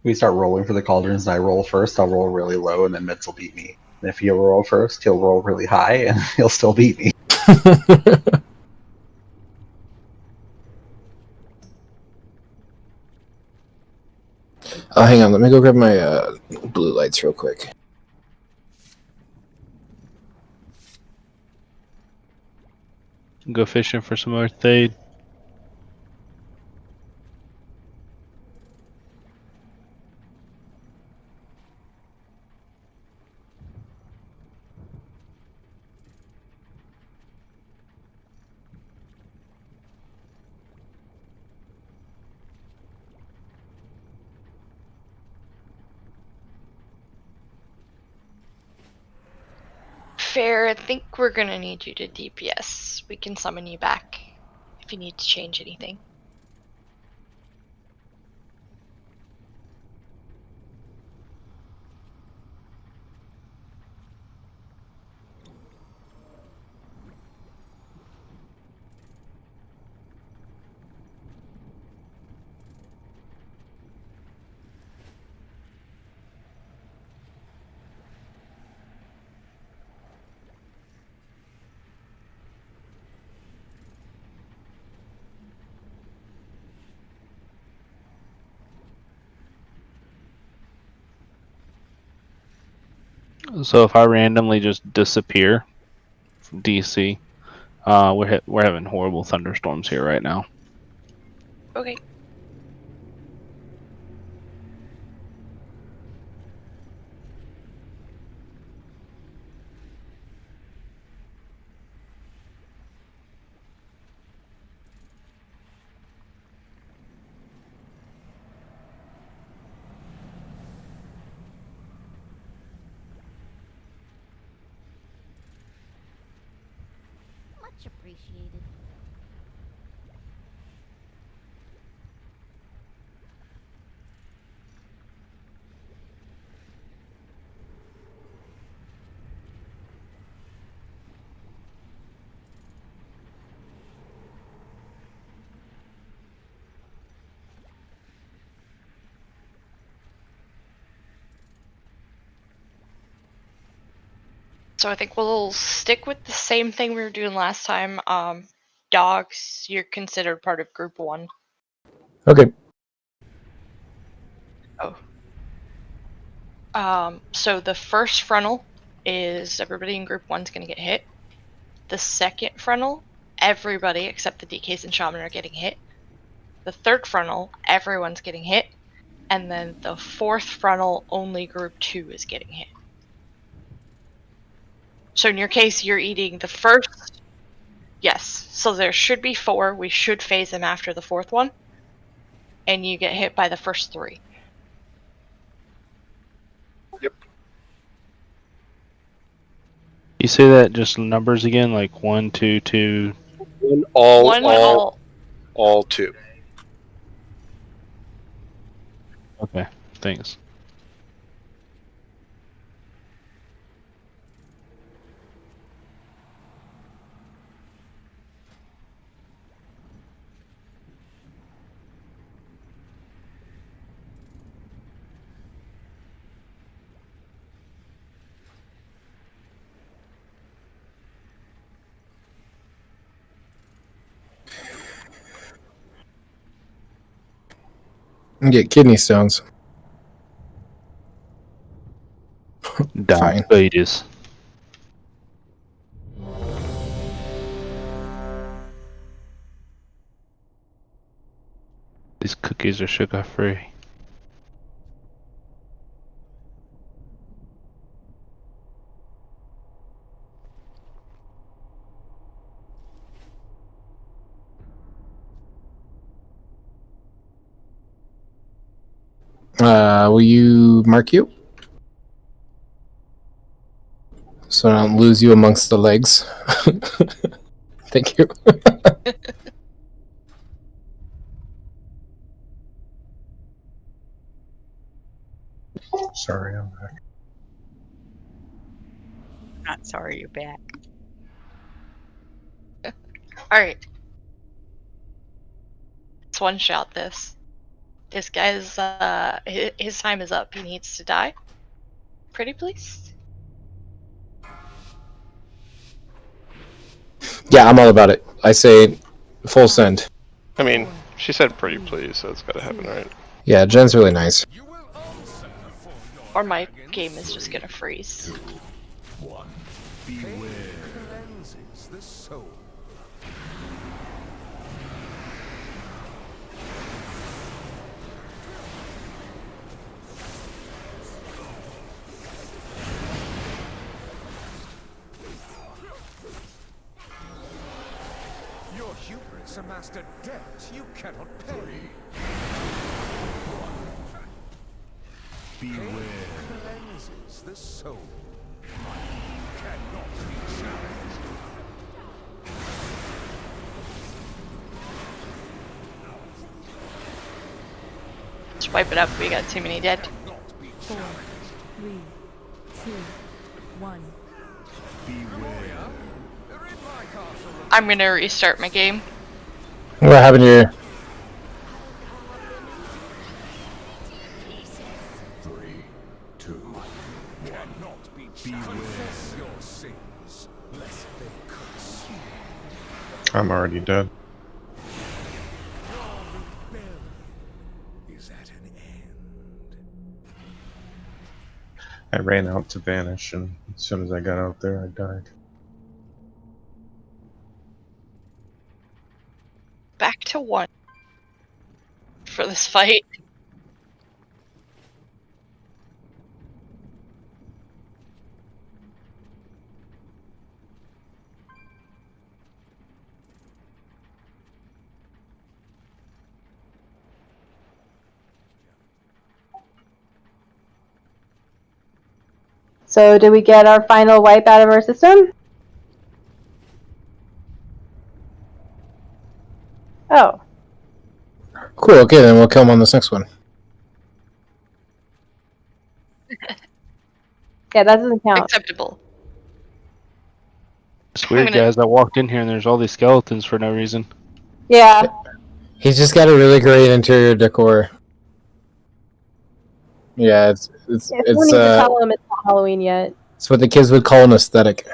We start rolling for the cauldrons, and I roll first. I'll roll really low, and then Mitz will beat me. And if he'll roll first, he'll roll really high, and he'll still beat me. Hang on, let me go grab my blue lights real quick. Go fishing for some more Thade. Fair, I think we're gonna need you to DPS. We can summon you back if you need to change anything. So if I randomly just disappear from DC, we're having horrible thunderstorms here right now. Okay. Much appreciated. So I think we'll stick with the same thing we were doing last time. Dogs, you're considered part of group 1. Okay. So the first frontal is everybody in group 1's gonna get hit. The second frontal, everybody except the DKs and Shaman are getting hit. The third frontal, everyone's getting hit. And then the fourth frontal, only group 2 is getting hit. So in your case, you're eating the first. Yes. So there should be 4. We should phase them after the fourth one. And you get hit by the first 3. Yep. You say that just numbers again, like 1, 2, 2. All 2. Okay, thanks. And get kidney stones. Fine. Diabetes. These cookies are sugar free. Will you mark you? So I don't lose you amongst the legs. Thank you. Sorry, I'm back. Not sorry you're back. Alright. Let's one shot this. This guy's, his time is up. He needs to die. Pretty please? Yeah, I'm all about it. I say full send. I mean, she said pretty please, so it's gotta happen, right? Yeah, Jen's really nice. Or my game is just gonna freeze. Cleanses the soul. Your hubris amassed a debt you cannot pay. Beware. Cleanses the soul. Cannot be challenged. Just wipe it up. We got too many dead. 4, 3, 2, 1. I'm gonna restart my game. What happened here? Cannot be challenged. Confess your sins, lest they consume. I'm already dead. Your rebellion is at an end. I ran out to vanish, and as soon as I got out there, I died. Back to 1 for this fight. So did we get our final wipe out of our system? Oh. Cool, okay, then we'll kill him on this next one. Yeah, that doesn't count. Acceptable. It's weird, gonna- guys. I walked in here and there's all these skeletons for no reason. Yeah. He's just got a really great interior decor. Yeah, it's If we need to tell him it's not Halloween yet. it's what the kids would call an aesthetic.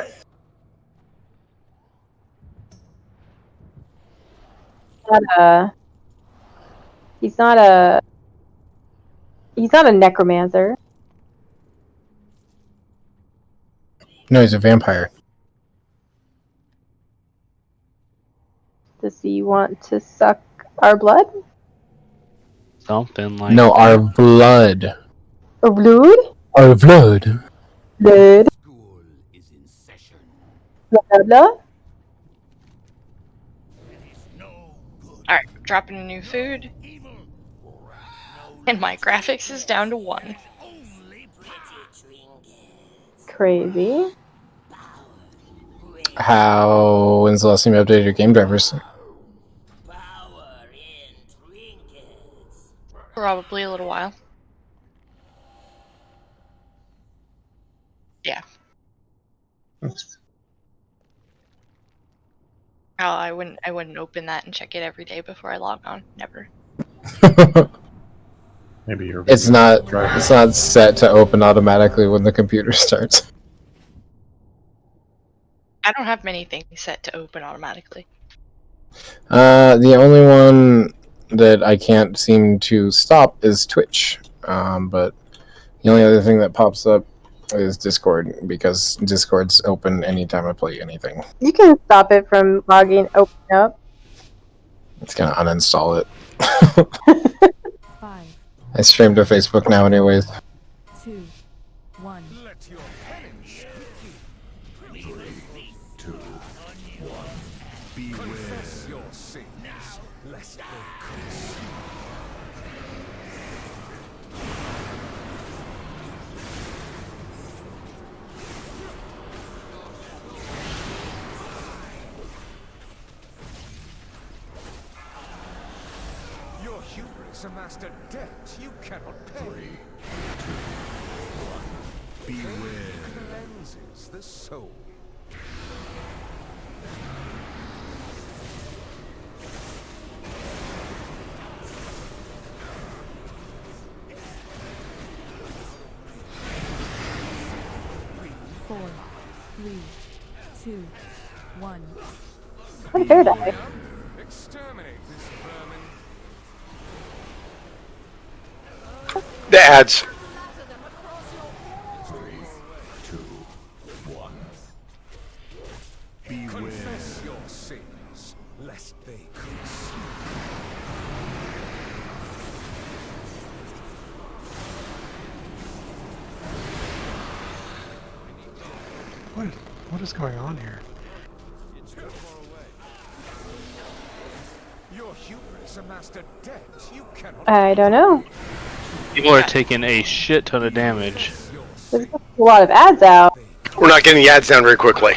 He's not a necromancer. No, he's a vampire. Does he want to suck our blood? Something like No, our blood. Or blood? Our blood. Blood. School is in session. Blah blah blah. Alright, dropping a new food. And my graphics is down to 1. Crazy. When's the last time you updated your game drivers? Probably a little while. Yeah. I wouldn't open that and check it every day before I log on. Never. Maybe you're. It's not set to open automatically when the computer starts. I don't have many things set to open automatically. The only one that I can't seem to stop is Twitch. But the only other thing that pops up is Discord, because Discord's open anytime I play anything. You can stop it from logging open up. It's gonna uninstall it. 5, I stream to Facebook now anyways. 2, 1. Let your penance speak. 2, 1. Beware. Confess your sins, lest they consume. Your hubris amassed a debt you cannot pay. 3, 2, 1. Beware. Cleanses the soul. 4, 3, 2, 1. What a bear die? Exterminate this vermin. The ads. Confess your sins, lest they curse. What is going on here? Your hubris amassed a debt you cannot. I don't know. People are taking a shit ton of damage. There's a lot of ads out. We're not getting the ads down very quickly.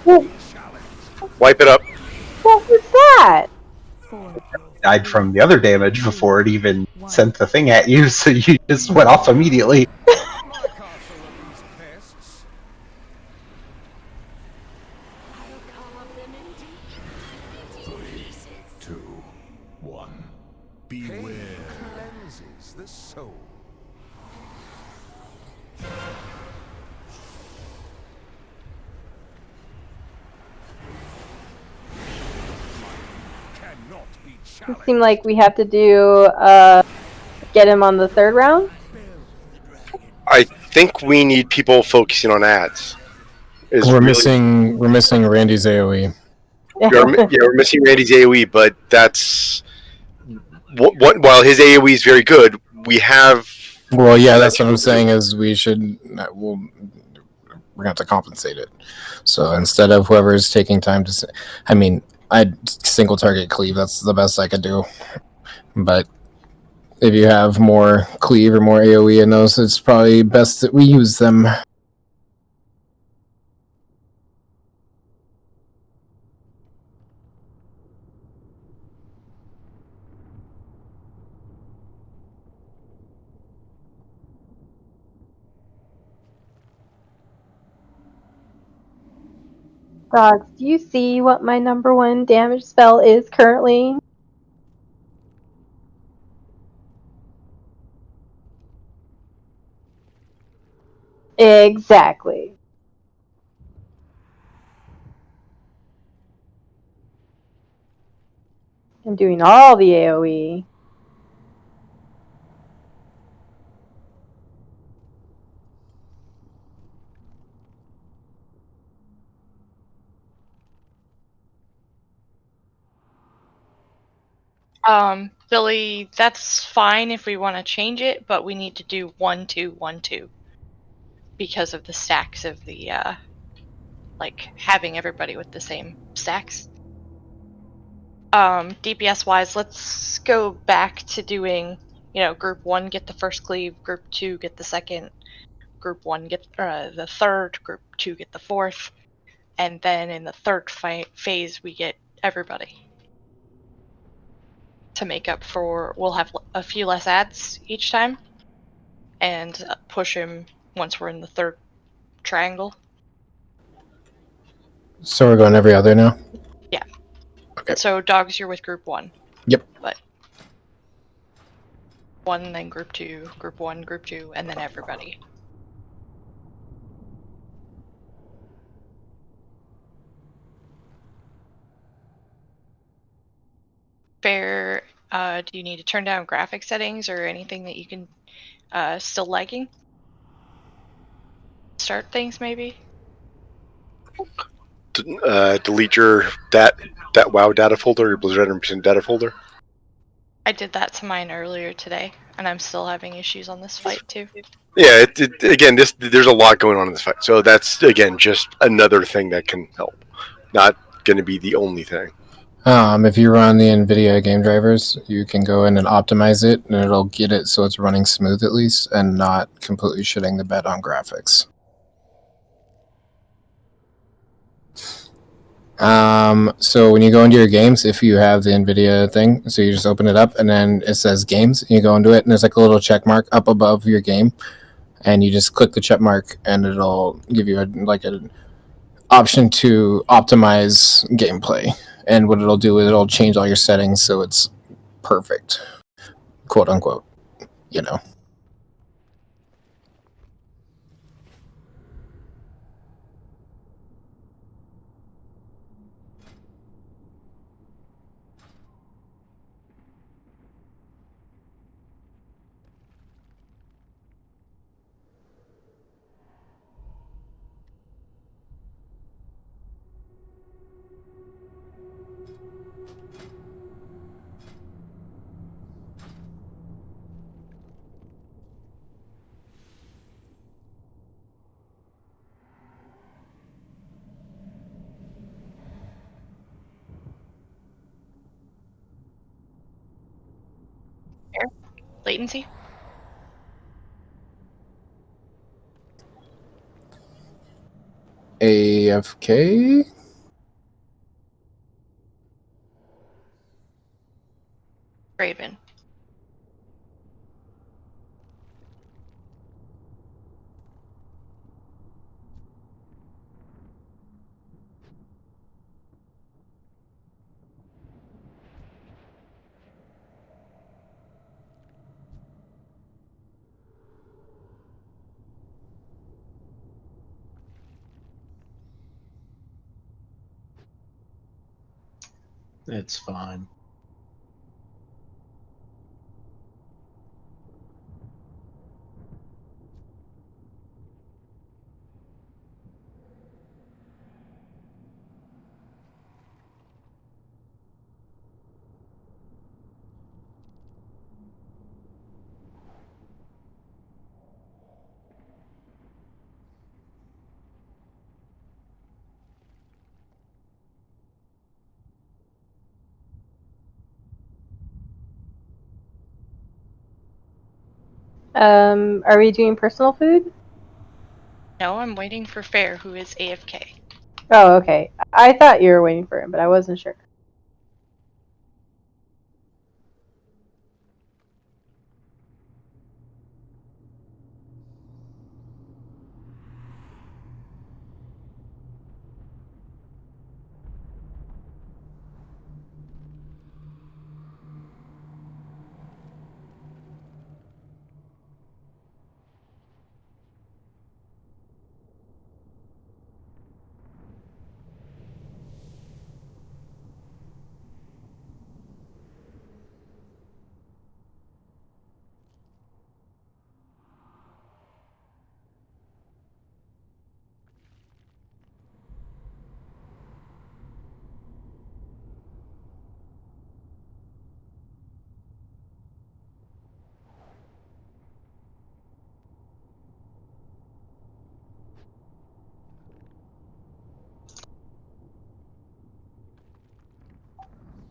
What Wipe it up. was that? 4, Died from the other damage before it even sent the thing at you, so you just went off immediately. My castle of these pests. Beware. Cleanses the soul. Cannot be It challenged. seemed like we have to do get him on the third round. I think we need people focusing on ads. We're missing Randy's AoE. We're missing Randy's AoE, but that's while his AoE is very good, we have. Well, yeah, that's what I'm saying. Is we're gonna have to compensate it. So instead of whoever's taking time to, I'd single target cleave. That's the best I could do. But if you have more cleave or more AoE in those, it's probably best that we use them. Dogs, do you see what my #1 damage spell is currently? Exactly. I'm doing all the AoE. Billy, that's fine if we want to change it, but we need to do 1, 2, 1, 2 because of the stacks of the like having everybody with the same stacks. DPS wise, let's go back to doing, group 1 get the first cleave, group 2 get the second, group 1 get the third, group 2 get the fourth, and then in the third phase we get everybody. To make up for, we'll have a few less ads each time, and push him once we're in the third triangle. So we're going every other now? Yeah. Okay. So dogs, you're with group 1. Yep. But 1, then group 2, group 1, group 2, and then everybody. Fair. Do you need to turn down graphic settings or anything that you can still lagging? Start things maybe? Delete your that WoW data folder, your Blizzard 100% data folder. I did that to mine earlier today, and I'm still having issues on this fight too. Yeah, again, there's a lot going on in this fight, so that's again just another thing that can help. Not going to be the only thing. If you run the NVIDIA game drivers, you can go in and optimize it, and it'll get it so it's running smooth at least, and not completely shitting the bed on graphics. So when you go into your games, if you have the NVIDIA thing, so you just open it up, and then it says games, and you go into it, and there's like a little check mark up above your game, and you just click the check mark, and it'll give you an option to optimize gameplay. And what it'll do is it'll change all your settings so it's perfect. quote unquote, you know. Latency? AFK? Raven. It's fine. Are we doing personal food? No, I'm waiting for Fair, who is AFK. Oh, okay. I thought you were waiting for him, but I wasn't sure.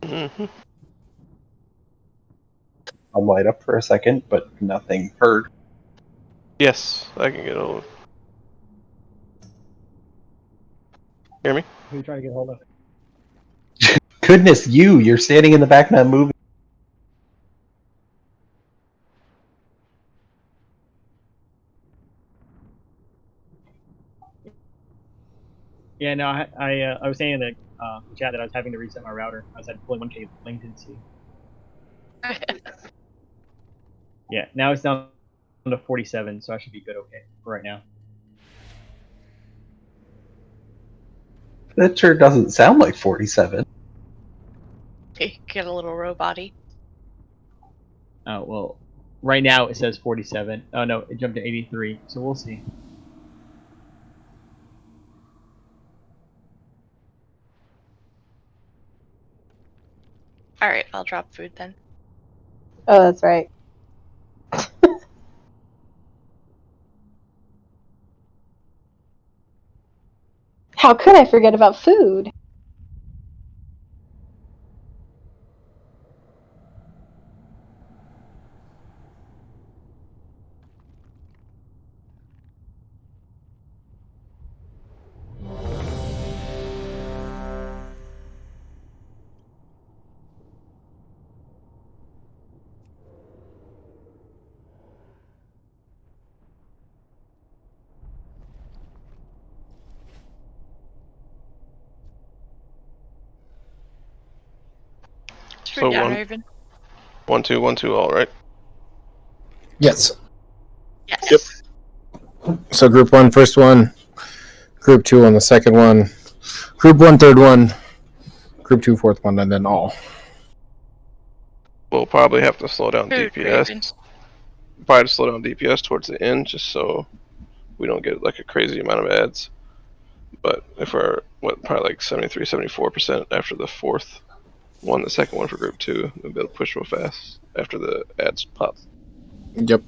Mm-hmm. I'll light up for a second, but nothing heard. Yes, I can get over. Hear me? Who are you trying to get hold of? Goodness, you're standing in the back of that movie. Yeah, no, I was saying in the chat that I was having to reset my router. I was at pulling 1K latency. Yeah, now it's down to 47, so I should be good okay for right now. That sure doesn't sound like 47. Get a little robot-y. Oh, well, right now it says 47. Oh, no, it jumped to 83, so we'll see. Alright, I'll drop food then. Oh, that's right. How could I forget about food? It's So down, Raven. 1 2 1 2 all right. Yes. Yes. So group 1, first one. Group 2 on the second one. Group 1, third one. Group 2, fourth one, and then all. We'll probably have to slow down Food DPS. ravens. Probably slow down DPS towards the end, just so we don't get like a crazy amount of ads. But if we're probably like 73, 74% after the fourth one, the second one for group 2, we'll be able to push real fast after the ads pop. Yep.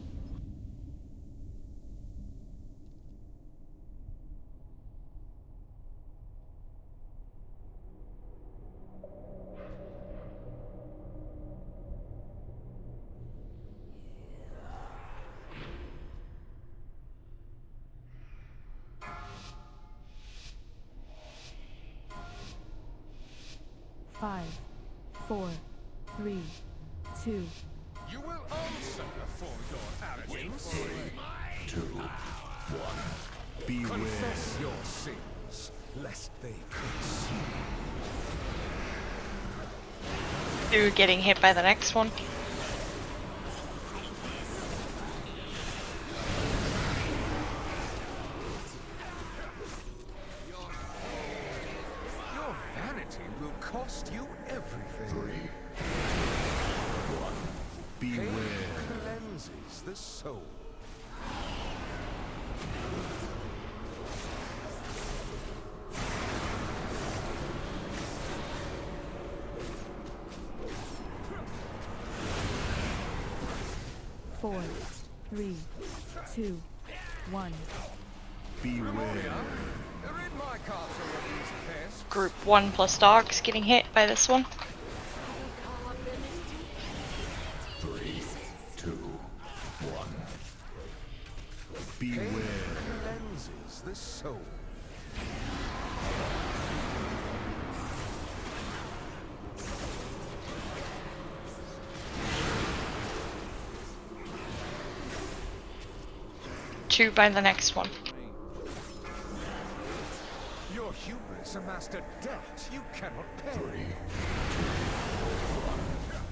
Five, 4, 3, 2. You will answer for your arrogance. 3, 2, 1. Beware. Confess your sins, lest they consume. Through getting hit by the next one. Your vanity will cost you everything. 3, 1. Beware. Pain cleanses the soul. Four, 3, 2, 1. Beware. Rid my castle of these pests. Group 1 plus dogs getting hit by this one. 3, 2, 1. Pain Beware. cleanses the soul. Two by the next one. Your hubris amassed a debt you cannot pay. 3, 2,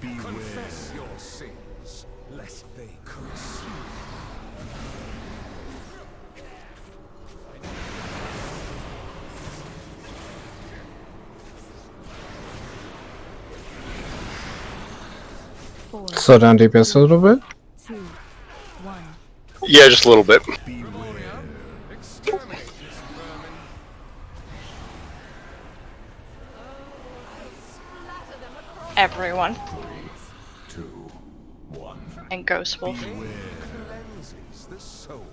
1. Beware. Confess your sins, lest they consume. Four, Slow down DPS a little bit. 2, 1. Yeah, just a little bit. Beware. Exterminate this vermin. Everyone. 3, 2, 1. And Ghost Wolf. Beware. Cleanses the soul.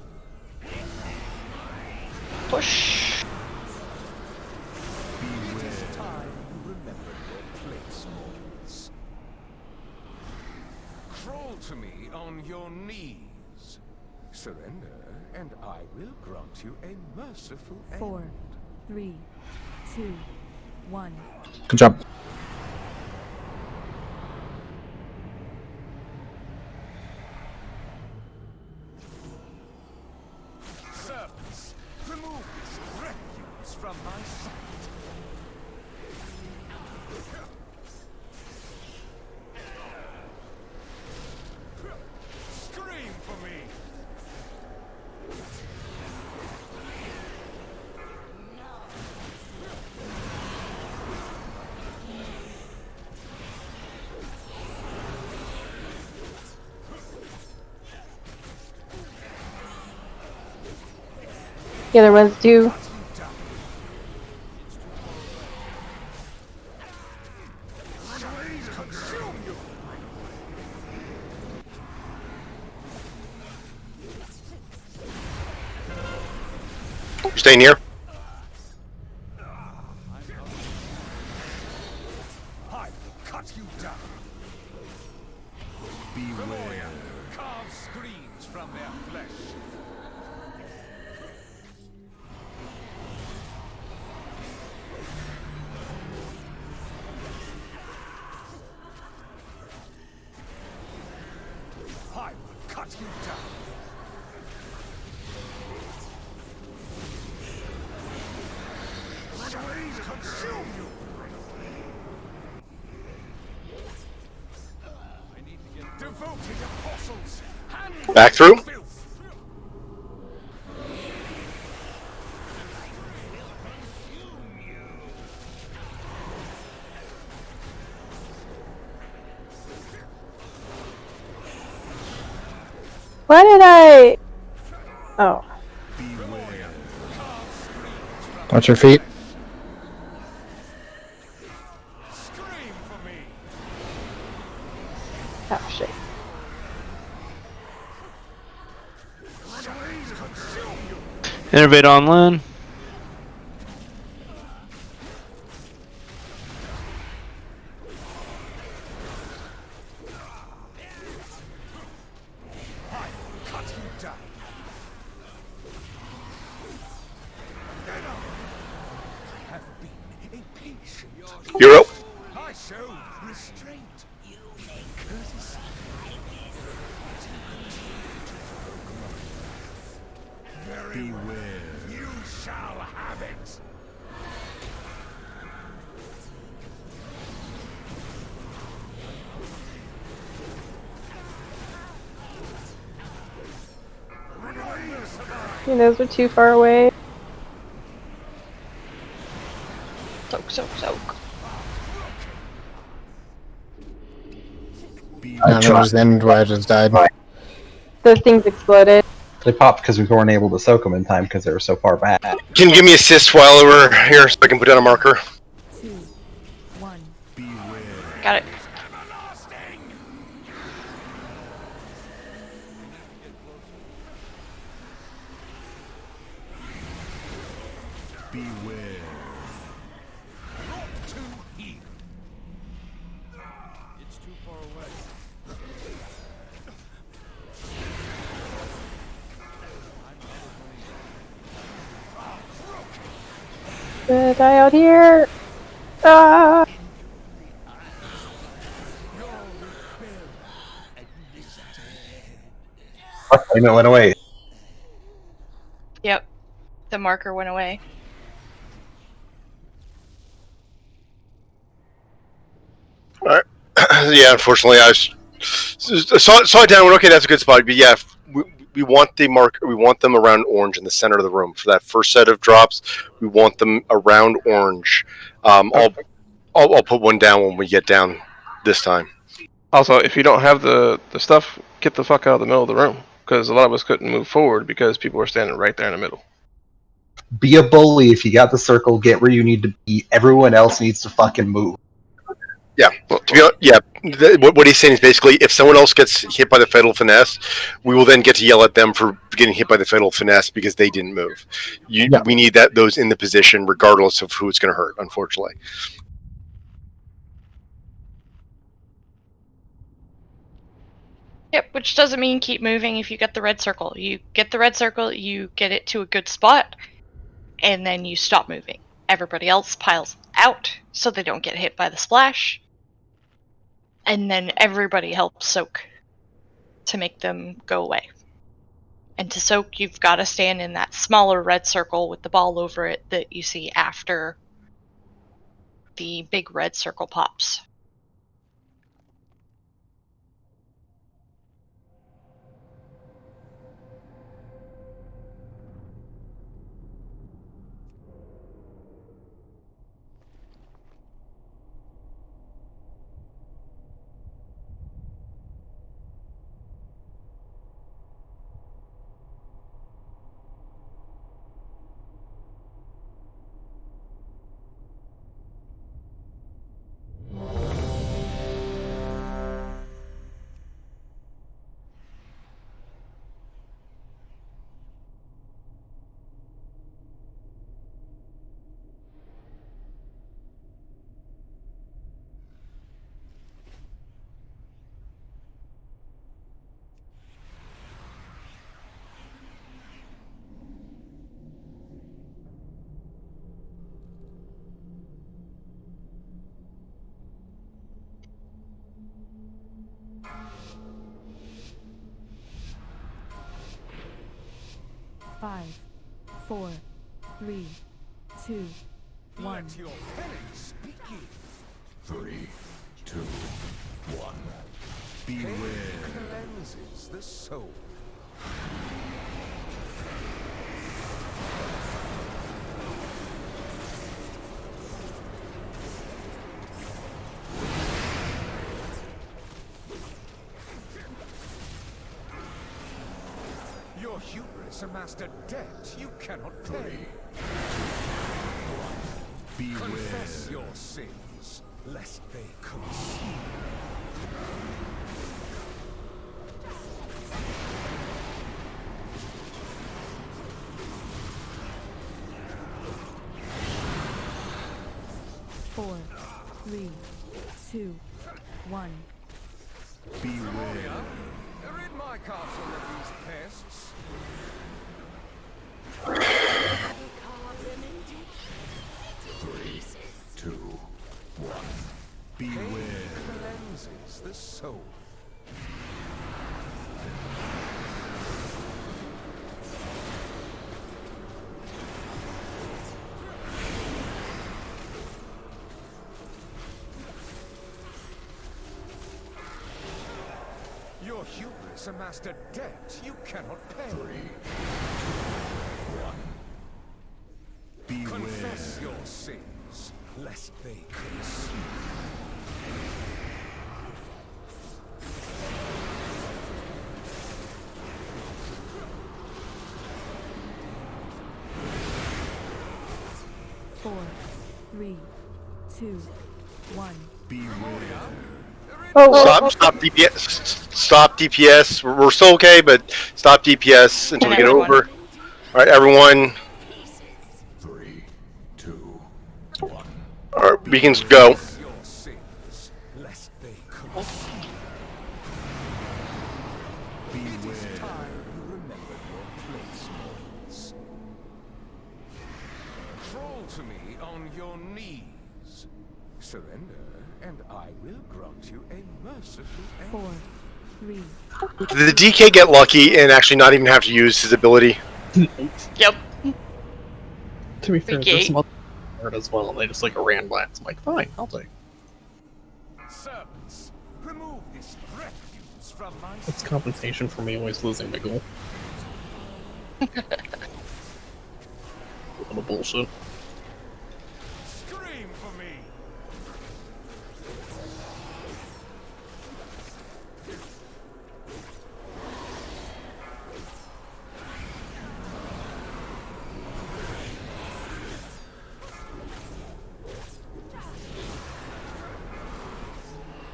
Push. Beware. Time you remember your place, mortals. Crawl to me on your knees. Surrender, and I will grant you a merciful end. 4, 3, 2, 1. Good job. Servants, remove this refuse from my sight. Scream for me! The other ones do. You staying here? I will cut you down. Beware. Carve screens from their flesh. I will cut you down. Shall consume you. Devoted apostles, hand Back through. Why did I? Oh. Watch your feet. Oh shit. Innervate online. Euro. I show restraint. You make courtesy. Very well. You shall have it. Those are too far away. Soak, soak, soak. No, that was the end where I just died. Those things exploded. They popped because we weren't able to soak them in time because they were so far back. Can you give me assist while we're here so I can put down a marker? 2, 1. Got it. Gonna die out here. Ah! And it went away. Yep. The marker went away. Alright. Yeah, unfortunately, I saw it down. Went, okay, that's a good spot. But yeah, we want the marker. We want them around orange in the center of the room for that first set of drops. We want them around orange. I'll put one down when we get down this time. Also, if you don't have the stuff, get the fuck out of the middle of the room. Because a lot of us couldn't move forward because people were standing right there in the middle. Be a bully if you got the circle. Get where you need to be. Everyone else needs to fucking move. Yeah. To be honest, yeah. What he's saying is basically, if someone else gets hit by the fatal finesse, we will then get to yell at them for getting hit by the fatal finesse because they didn't move. We need those in the position regardless of who it's going to hurt. Unfortunately. Yep, which doesn't mean keep moving if you get the red circle. You get the red circle, you get it to a good spot, and then you stop moving. Everybody else piles out so they don't get hit by the splash. And then everybody helps soak to make them go away. And to soak, you've got to stand in that smaller red circle with the ball over it that you see after the big red circle pops. Five, 4, 3, 2, 1. Let your penance begin. 3, 2, 1. Beware. Cleanses the soul. Your hubris amassed a debt you cannot pay. Confess your sins, lest they consume. Four, three, two, one. Nathria, rid my castle of these pests. 3, 2, 1. Beware. Cleanses the soul. Your hubris amassed a debt you cannot pay. 3, 2, 1. Confess your sins, lest they consume. Four, three, two, one. Stop DPS. Stop DPS. We're still okay, but stop DPS until we get over. All right, everyone. 3, 2, 1. All right, beacons go. Your sins, lest they consume. It is time you remembered your place, boys. Crawl to me on your knees. Surrender, and I will grant you a merciful end. Four, three. Did the DK get lucky and actually not even have to use his ability? Yep. To be fair, Okay. there's some other hurt as well, and they just like ran blast. I'm like, fine, I'll take. Servants, remove this refuse from my It's compensation for me always losing my goal. A little bullshit. Scream for me.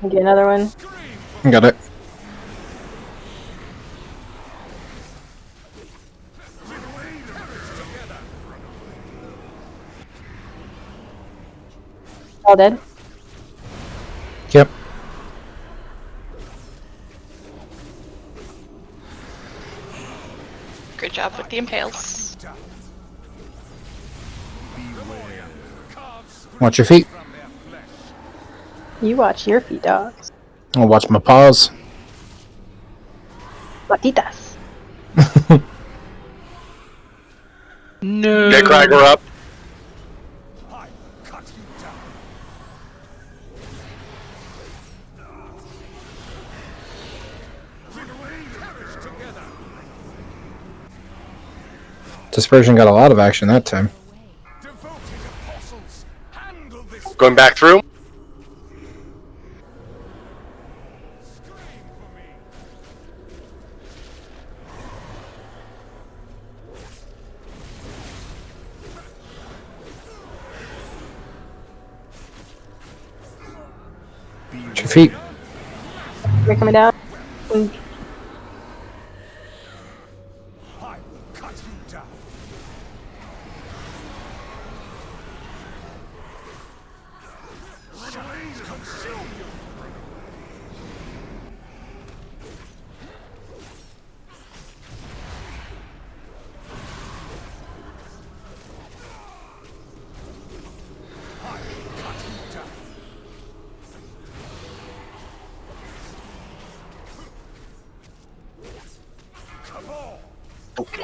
Get another one. Got it. All dead. Yep. Good job with the impales. Watch your feet. You watch your feet, dogs. I'll watch my paws. Patitas. No. Get Cragger up. Dispersion got a lot of action that time. Going back through. Watch your feet. They're coming down.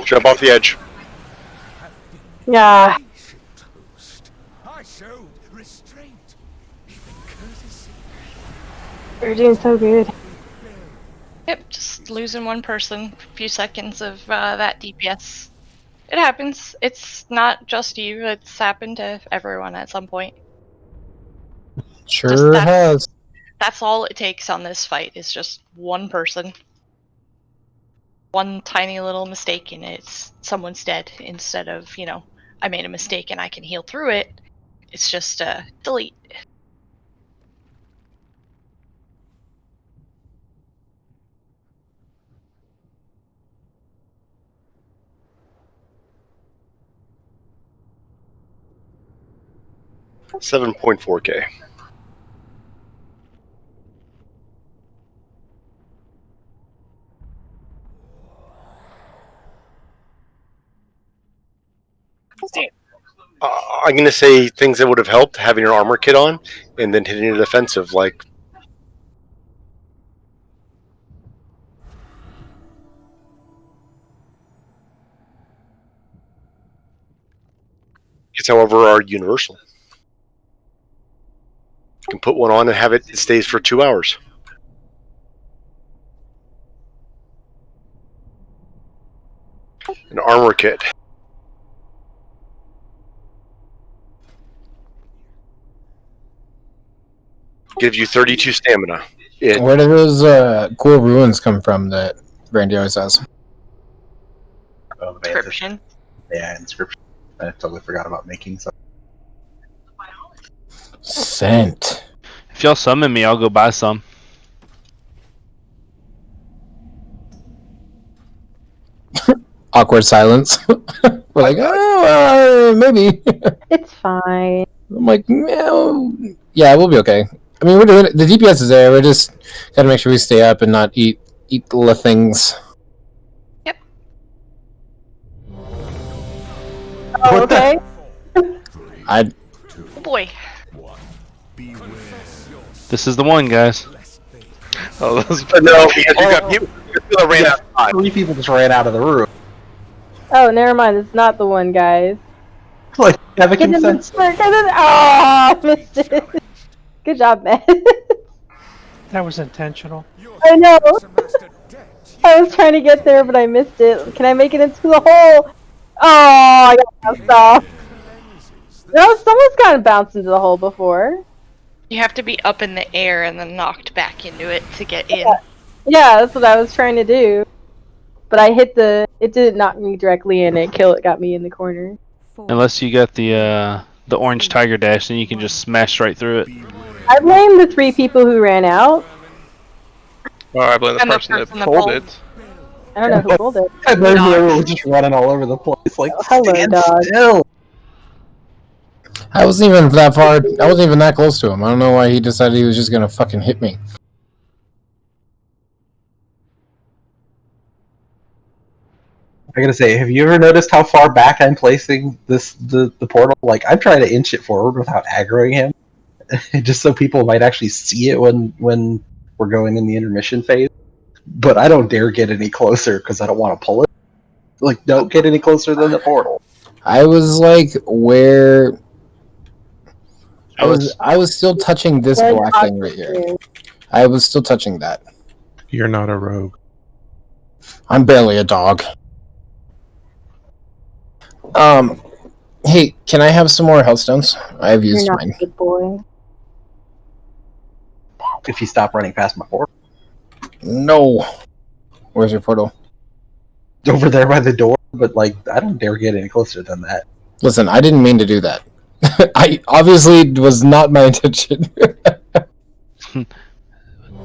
Jump off the edge. Yeah. I showed restraint, even courtesy. You're doing so good. Yep, just losing one person, a few seconds of that DPS. It happens. It's not just you. It's happened to everyone at some point. Sure has. That's all it takes on this fight is just one person. One tiny little mistake and it's someone's dead instead of, you know, I made a mistake and I can heal through it. It's just delete. $7.4K. I'm going to say things that would have helped having your armor kit on and then hitting a defensive like. It's, however, are universal. You can put one on and have it stays for 2 hours. An armor kit. Gives you 32 stamina. Where do those cool ruins come from that Brandy always has? Inscription. Yeah, inscription. I totally forgot about making some. Scent. If y'all summon me, I'll go buy some. Awkward silence. We're like, oh, maybe. It's fine. I'm like, yeah, we'll be okay. I mean, we're doing it. The DPS is there. We're just gotta make sure we stay up and not eat the things. Yep. Oh, okay. I. Oh boy. This is the one, guys. Oh, those... No, because you got people that ran out of time. 3 people just ran out of the room. Oh, never mind. It's not the one, guys. Like, have a Get in the consensus. circle. Oh, I missed it. Good job, Matt. That was intentional. I know. I was trying to get there, but I missed it. Can I make it into the hole? Oh, I got bounced off. No, someone's gotten bounced into the hole before. You have to be up in the air and then knocked back into it to get in. Yeah, that's what I was trying to do. But I hit it didn't knock me directly in, it got me in the corner. Unless you got the orange tiger dash, then you can just smash right through it. I blame the 3 people who ran out. Oh, I blame the And the person that person that pulled pulled. it. I don't know who pulled it. And then whoever was just running all over the place, like, Hello, stand dog. still. I wasn't even that far. I wasn't even that close to him. I don't know why he decided he was just gonna fucking hit me. I gotta say, have you ever noticed how far back I'm placing the portal? Like, I'm trying to inch it forward without aggroing him, just so people might actually see it when we're going in the intermission phase. But I don't dare get any closer because I don't want to pull it. Like, don't get any closer than the portal. I was like, where? I was still touching this black thing right here. I was still touching that. You're not a rogue. I'm barely a dog. Hey, can I have some more healthstones? I've used You're not mine. a good boy. If you stop running past my portal. No. Where's your portal? Over there by the door, but like, I don't dare get any closer than that. Listen, I didn't mean to do that. I obviously was not my intention.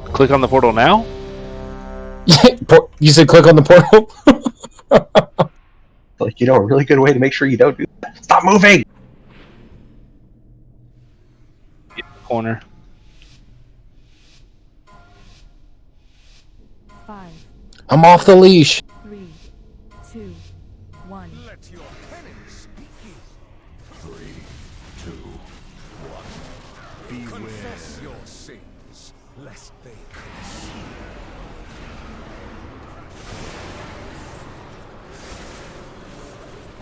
Click on the portal now? You said click on the portal? Like, a really good way to make sure you don't do that. Stop moving! Corner. 5, I'm off the leash. 3, 2, 1. Let your penance begin. 3, 2, 1. Beware. Confess your sins, lest they consume.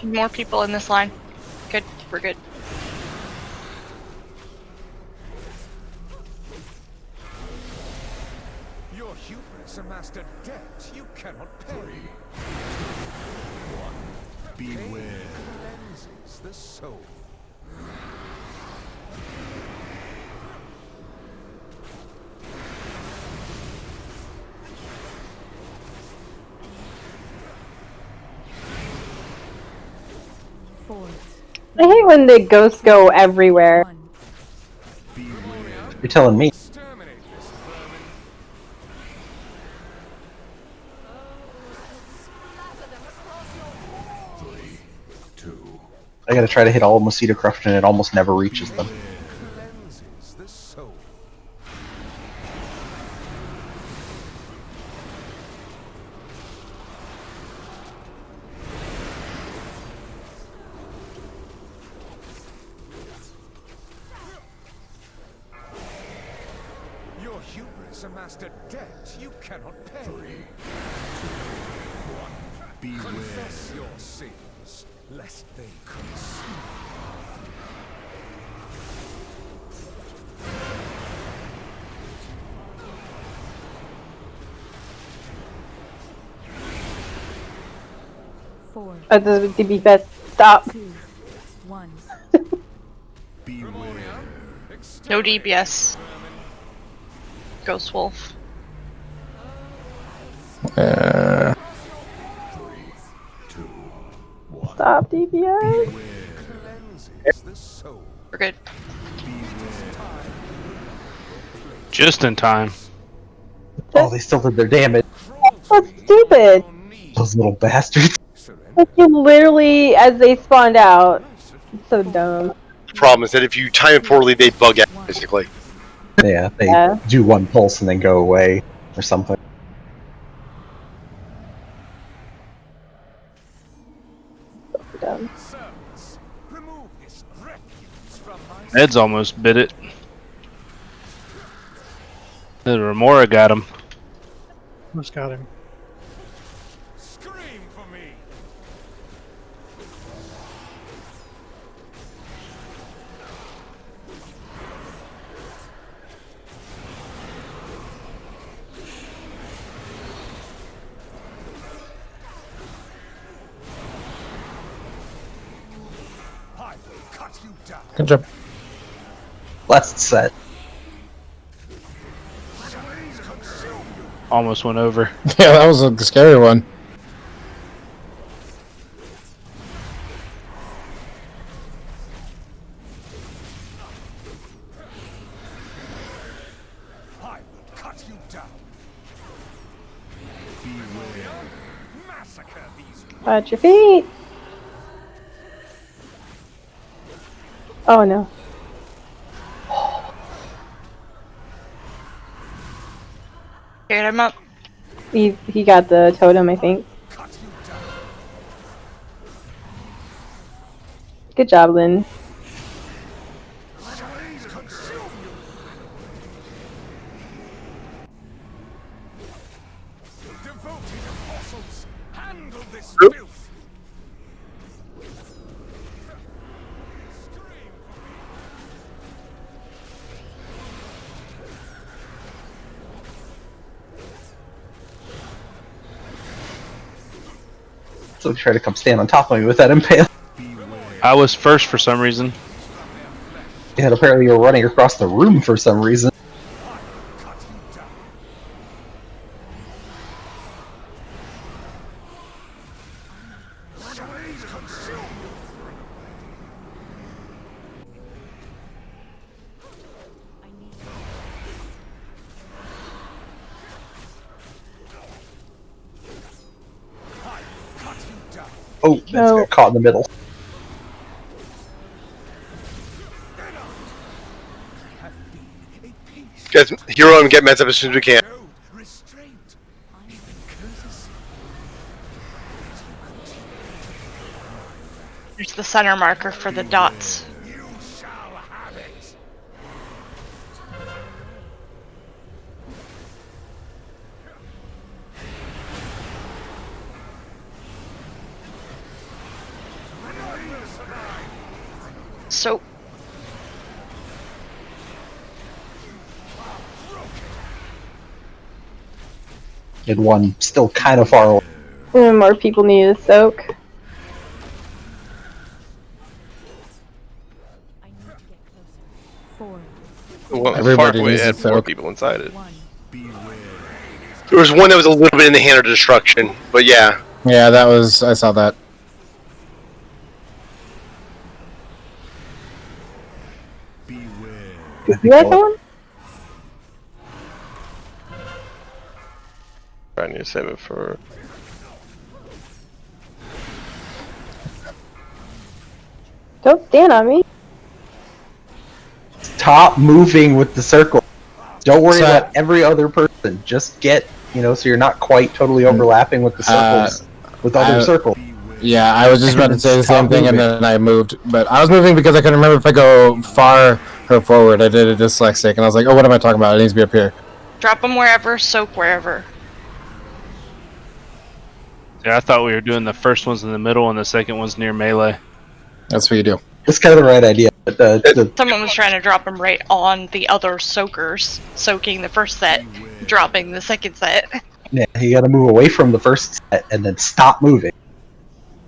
More people in this line. Good, we're good. Your hubris hubris amassed a debt you cannot pay. 3, 2, 1. Beware. Cleanses the soul. I hate when the ghosts go everywhere. You're telling me. I gotta try to hit all mosquito corruption and it almost never reaches them. Cleanses the soul. Your hubris amassed a debt you cannot pay. 3, 2, 1. Beware. Confess your sins, lest they consume. This would be best. Stop. 2, 1. No DPS. Ghost Wolf. Stop DPS. We're good. Just in time. Oh, they still did their damage. That's stupid. Those little bastards. Like you literally, as they spawned out. It's so dumb. The problem is that if you time it poorly, they bug out, basically. Yeah, they do one pulse and then go away or something. Dumb. Ed's almost bit it. The Remora got him. Who's got him? Scream for me. I will cut you down. Good job. Last set. Almost went over. Yeah, that was a scary one. I will cut you down. Massacre these. Watch your feet. Oh no. Get him up. He got the totem, I think. Good job, Lynn. Devoted apostles, handle this filth. So try to come stand on top of me with that impale. I was first for some reason. Yeah, and apparently you were running across the room for some reason. Oh, that's got caught in the middle. Guys, hero and get meds up as soon as we can. Here's the center marker for the dots. So and one still kind of far away. More people need to soak. I need to get closer. 4. Well, Everybody far away needs to had more soak. people inside it. 1. There was one that was a little bit in the hand of destruction, but yeah. Yeah, that was. I saw that. Did you guys one? I need to save it for. Don't stand on me. Stop moving with the circle. Don't worry So- about every other person. Just get, so you're not quite totally overlapping with the circles, with other circles. Yeah, I was just about to say the Stop same thing, and moving. then I moved. But I was moving because I couldn't remember if I go far or forward. I did a dyslexic, and I was like, "Oh, what am I talking about? It needs to be up here." Drop them wherever, soak wherever. Yeah, I thought we were doing the first ones in the middle and the second one's near melee. That's what you do. It's kind of the right idea. But Someone was trying to drop them right on the other soakers, soaking the first set, dropping the second set. yeah, you got to move away from the first set and then stop moving.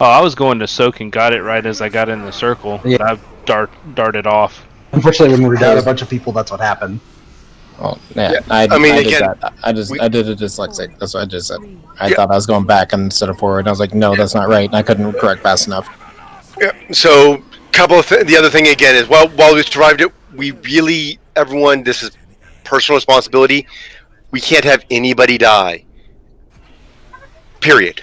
Oh, I was going to soak and got it right as I got in the circle. Yeah. But I darted off. Unfortunately, when we were down a bunch of people, that's what happened. Oh, yeah. Yeah, I mean, did again, that. I did a dyslexic. That's what I just said. I Yeah. thought I was going back instead of forward. And I was like, no, that's not right. And I couldn't correct fast enough. Yeah. So, the other thing again is while we survived it, we really everyone. This is personal responsibility. We can't have anybody die. Period.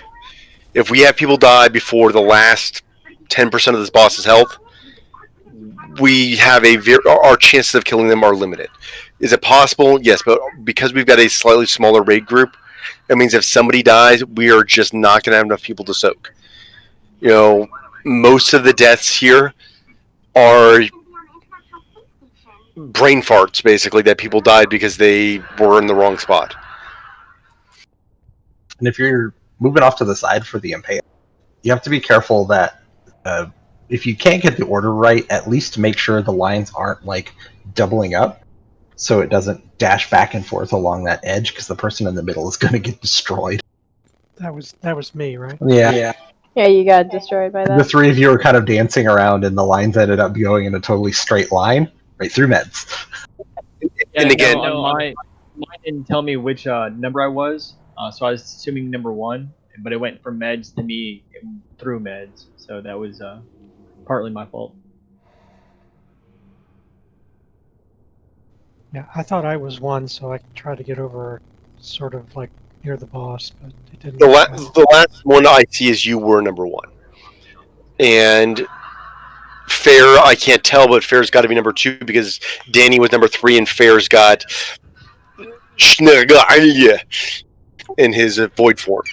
If we have people die before the last 10% of this boss's health, we have our chances of killing them are limited. Is it possible? Yes, but because we've got a slightly smaller raid group, that means if somebody dies, we are just not going to have enough people to soak. Most of the deaths here are brain farts, basically, that people died because they were in the wrong spot. And if you're moving off to the side for the impale, you have to be careful that if you can't get the order right, at least make sure the lines aren't like doubling up, so it doesn't dash back and forth along that edge, because the person in the middle is going to get destroyed. That was me, right? Yeah. Yeah, you got destroyed by The that. three of you are kind of dancing around, and the lines ended up going in a totally straight line right through meds. Yeah, And again- no, mine didn't tell me which number I was, so I was assuming number 1, but it went from meds to me through meds, so that was partly my fault. Yeah, I thought I was 1, so I tried to get over sort of like near the boss, but it didn't. The work out. last one I see is you were number 1. And Fair, I can't tell, but Fair's got to be number 2 because Danny was number 3 and Fair's got in his void form.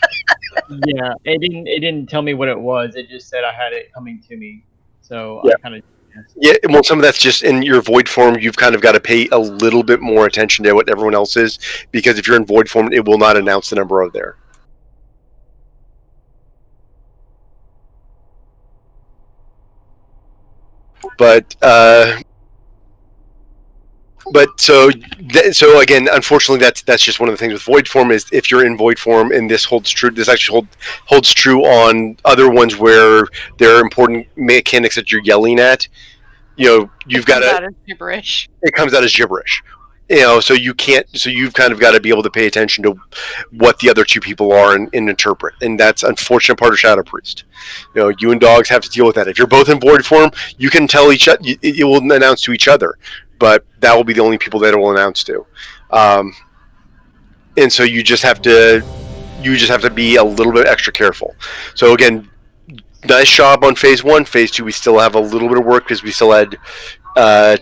Yeah, it didn't tell me what it was. It just said I had it coming to me, so Yeah. I kind of. Yeah, well, some of that's just in your void form. You've kind of got to pay a little bit more attention to what everyone else is, because if you're in void form, it will not announce the number of there. But so again, unfortunately, that's just one of the things with void form is if you're in void form, and this holds true. This actually holds true on other ones where there are important mechanics that you're yelling at. You've got to. Gibberish. It comes out as gibberish. So you can't. So you've kind of got to be able to pay attention to what the other two people are and interpret, and that's unfortunate part of Shadow Priest. You and dogs have to deal with that. If you're both in void form, you can tell each other. It will announce to each other, but that will be the only people that it will announce to. And so you just have to be a little bit extra careful. So again, nice job on phase 1. Phase 2, we still have a little bit of work because we still had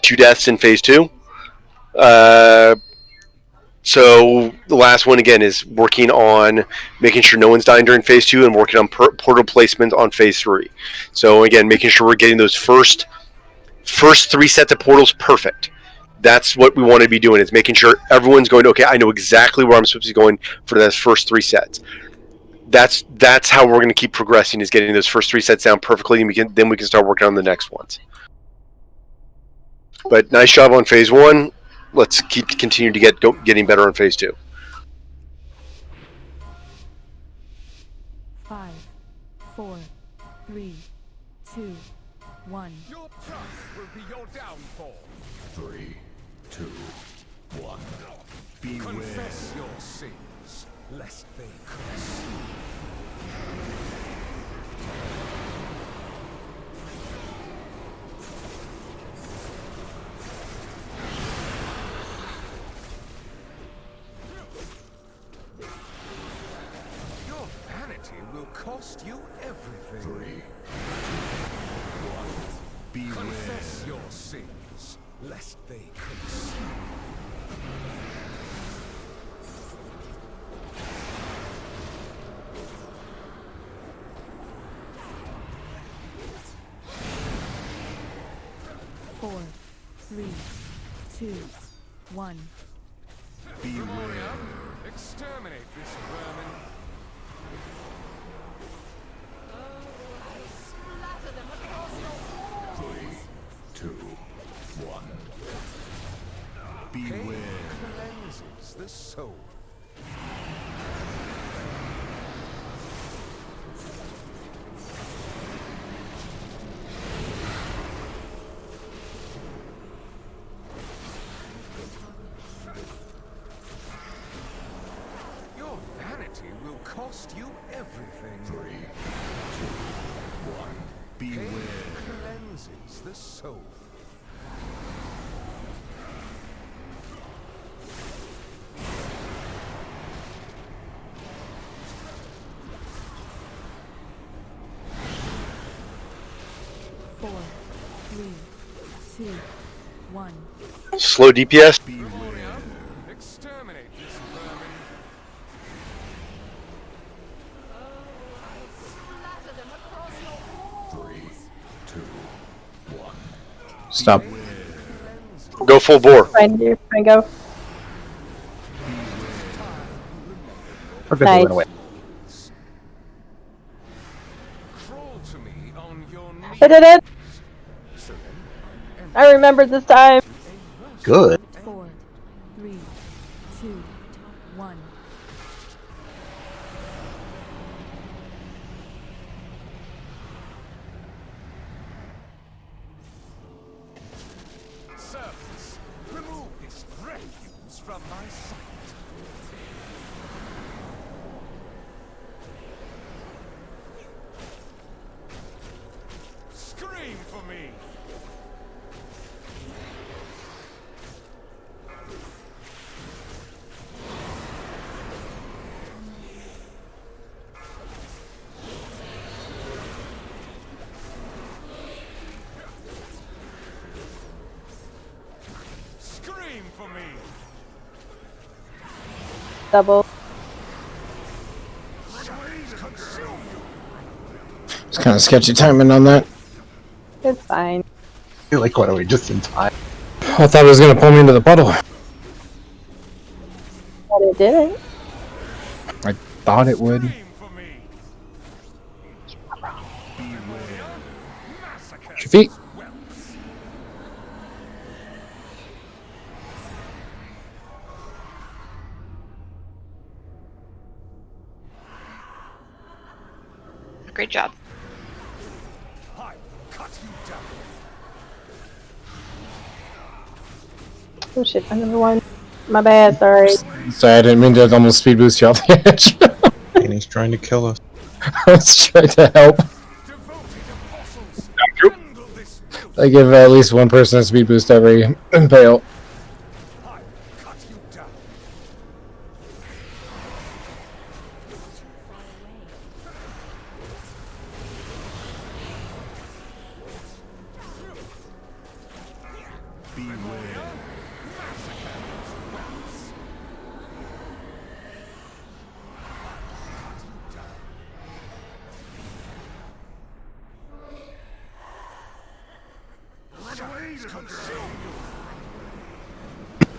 2 deaths in phase 2. So the last one again is working on making sure no one's dying during phase 2 and working on portal placement on phase 3. So again, making sure we're getting those first 3 sets of portals perfect. That's what we want to be doing, is making sure everyone's going, okay, I know exactly where I'm supposed to be going for those first 3 sets. That's how we're going to keep progressing, is getting those first 3 sets down perfectly, and then we can start working on the next ones. But nice job on phase 1. Let's continue to getting better on phase 2. 3, 2, 1. Your trust will be your downfall. 3, 2, 1. Beware. Confess your sins, lest they consume. Your vanity will cost you everything. 3, 2, 1. Beware. Confess your sins, lest they consume. Four, 3, 2, 1. Beware. Exterminate this vermin. 3, 2, 1. Pain Beware. cleanses the soul. Your vanity will cost you everything. 3, 2, 1. Pain Beware. cleanses the soul. Four, 3, 2, 1. Slow DPS. Exterminate this vermin. Three, 2, 1. Stop. Go full bore. Fine, dude. Fine, go. Or Nice. went away. Crawl to me on your knees. I did it! I remembered this time. Good. 4, 3, 2, 1. Servants, remove this refuse from my sight. Scream for me! Scream for me! Double. It's kind of sketchy timing on that. It's fine. I feel like, what are we, just in time? I thought it was gonna pull me into the puddle. But it didn't. I thought it would. Watch your feet. Great job. I cut you down. Oh shit, another one. My bad, sorry. Sorry, I didn't mean to almost speed boost you off the edge. And he's trying to kill us. I was trying to help. I give at least one person a speed boost every impale.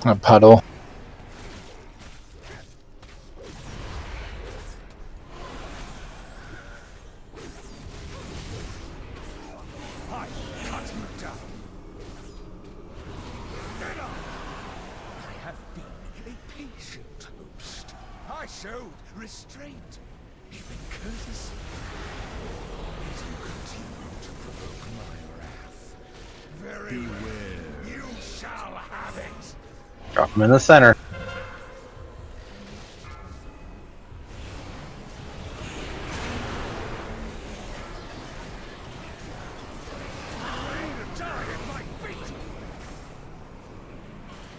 A puddle. I have been a patient host. I showed restraint, even courtesy. Yet you You shall have it. Drop him in the center.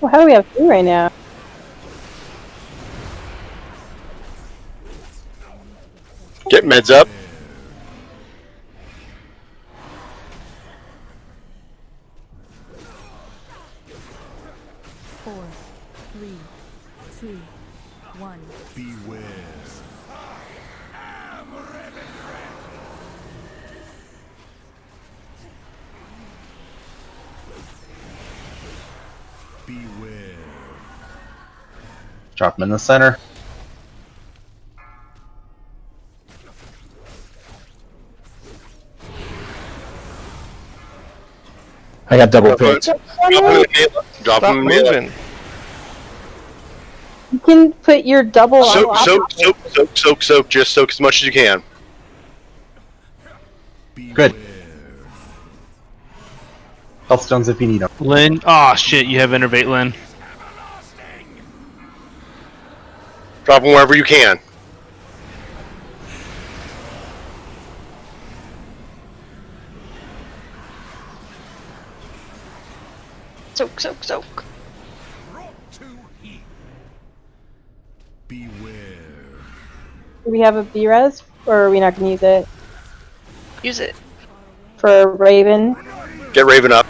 Well, how do we have 3 right now? Get meds up. Four, three, two, one. Beware. Beware. Drop him in the center. I got double picked. Drop him in the melee. moving. You can put your double Soak, on soak, soak, soak, soak, soak. Just soak as much as you can. Good. Health stones if you need them. Lynn. Oh shit! You have innervate, Lynn. Drop them wherever you can. Soak, soak, soak. Beware. Do we have a B-res, or are we not going to use it? Use it. For Raven? Get Raven up.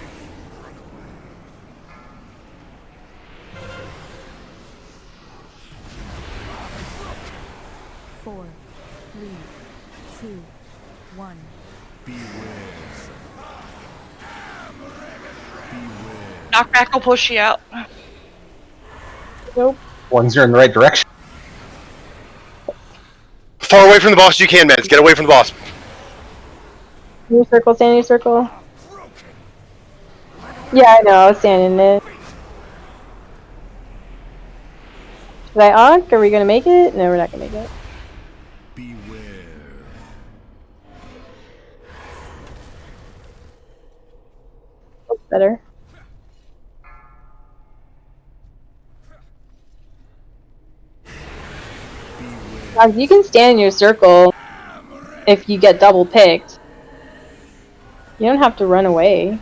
Four, three, two, one. Knockback will push you out. Nope. Ones are in the right direction. Far away from the boss as you can, meds. Get away from the boss. New circle, stand in your circle. Yeah, I know, I was standing in it. Should I onk? Are we going to make it? No, we're not going to make it. That's better. Guys, you can stand in your circle if you get double picked. You don't have to run away.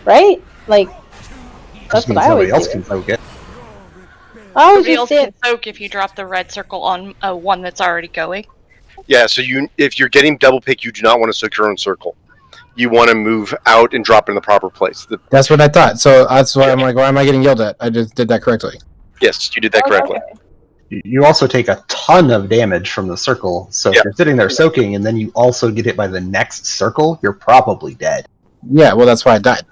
Right? Like, that's what I always else do. can soak it. I always Nobody just else say can soak if you drop the red circle on one that's already going. Yeah, so if you're getting double pick, you do not want to soak your own circle. You want to move out and drop it in the proper place. That's what I thought. So that's why I'm like, why am I getting yelled at? I just did that correctly. Yes, you did that correctly. You also take a ton of damage from the circle, so if you're sitting there soaking and then you also get hit by the next circle, you're probably dead. Yeah, well, that's why I died.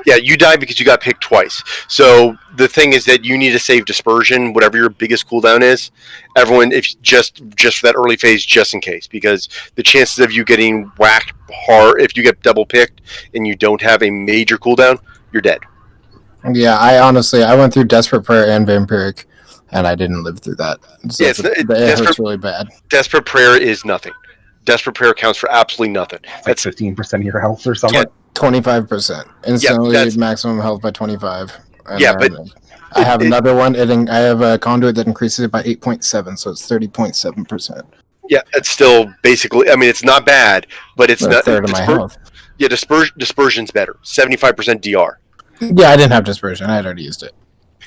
Yeah, you died because you got picked twice. So the thing is that you need to save dispersion, whatever your biggest cooldown is. Everyone, if just for that early phase, just in case, because the chances of you getting whacked hard, if you get double picked and you don't have a major cooldown, you're dead. Yeah, I went through Desperate Prayer and Vampiric, and I didn't live through that. So Yeah, it hurts really bad. Desperate Prayer is nothing. Desperate Prayer counts for absolutely nothing. That's 15% of your health or something. 25%. Instantly maximum health by 25. And yeah, but I have another one. I have a conduit that increases it by 8.7, so it's 30.7%. Yeah, it's still basically. I mean, it's not bad, but it's not a third of my health. Yeah, dispersion's better. 75% DR. Yeah, I didn't have dispersion. I had already used it.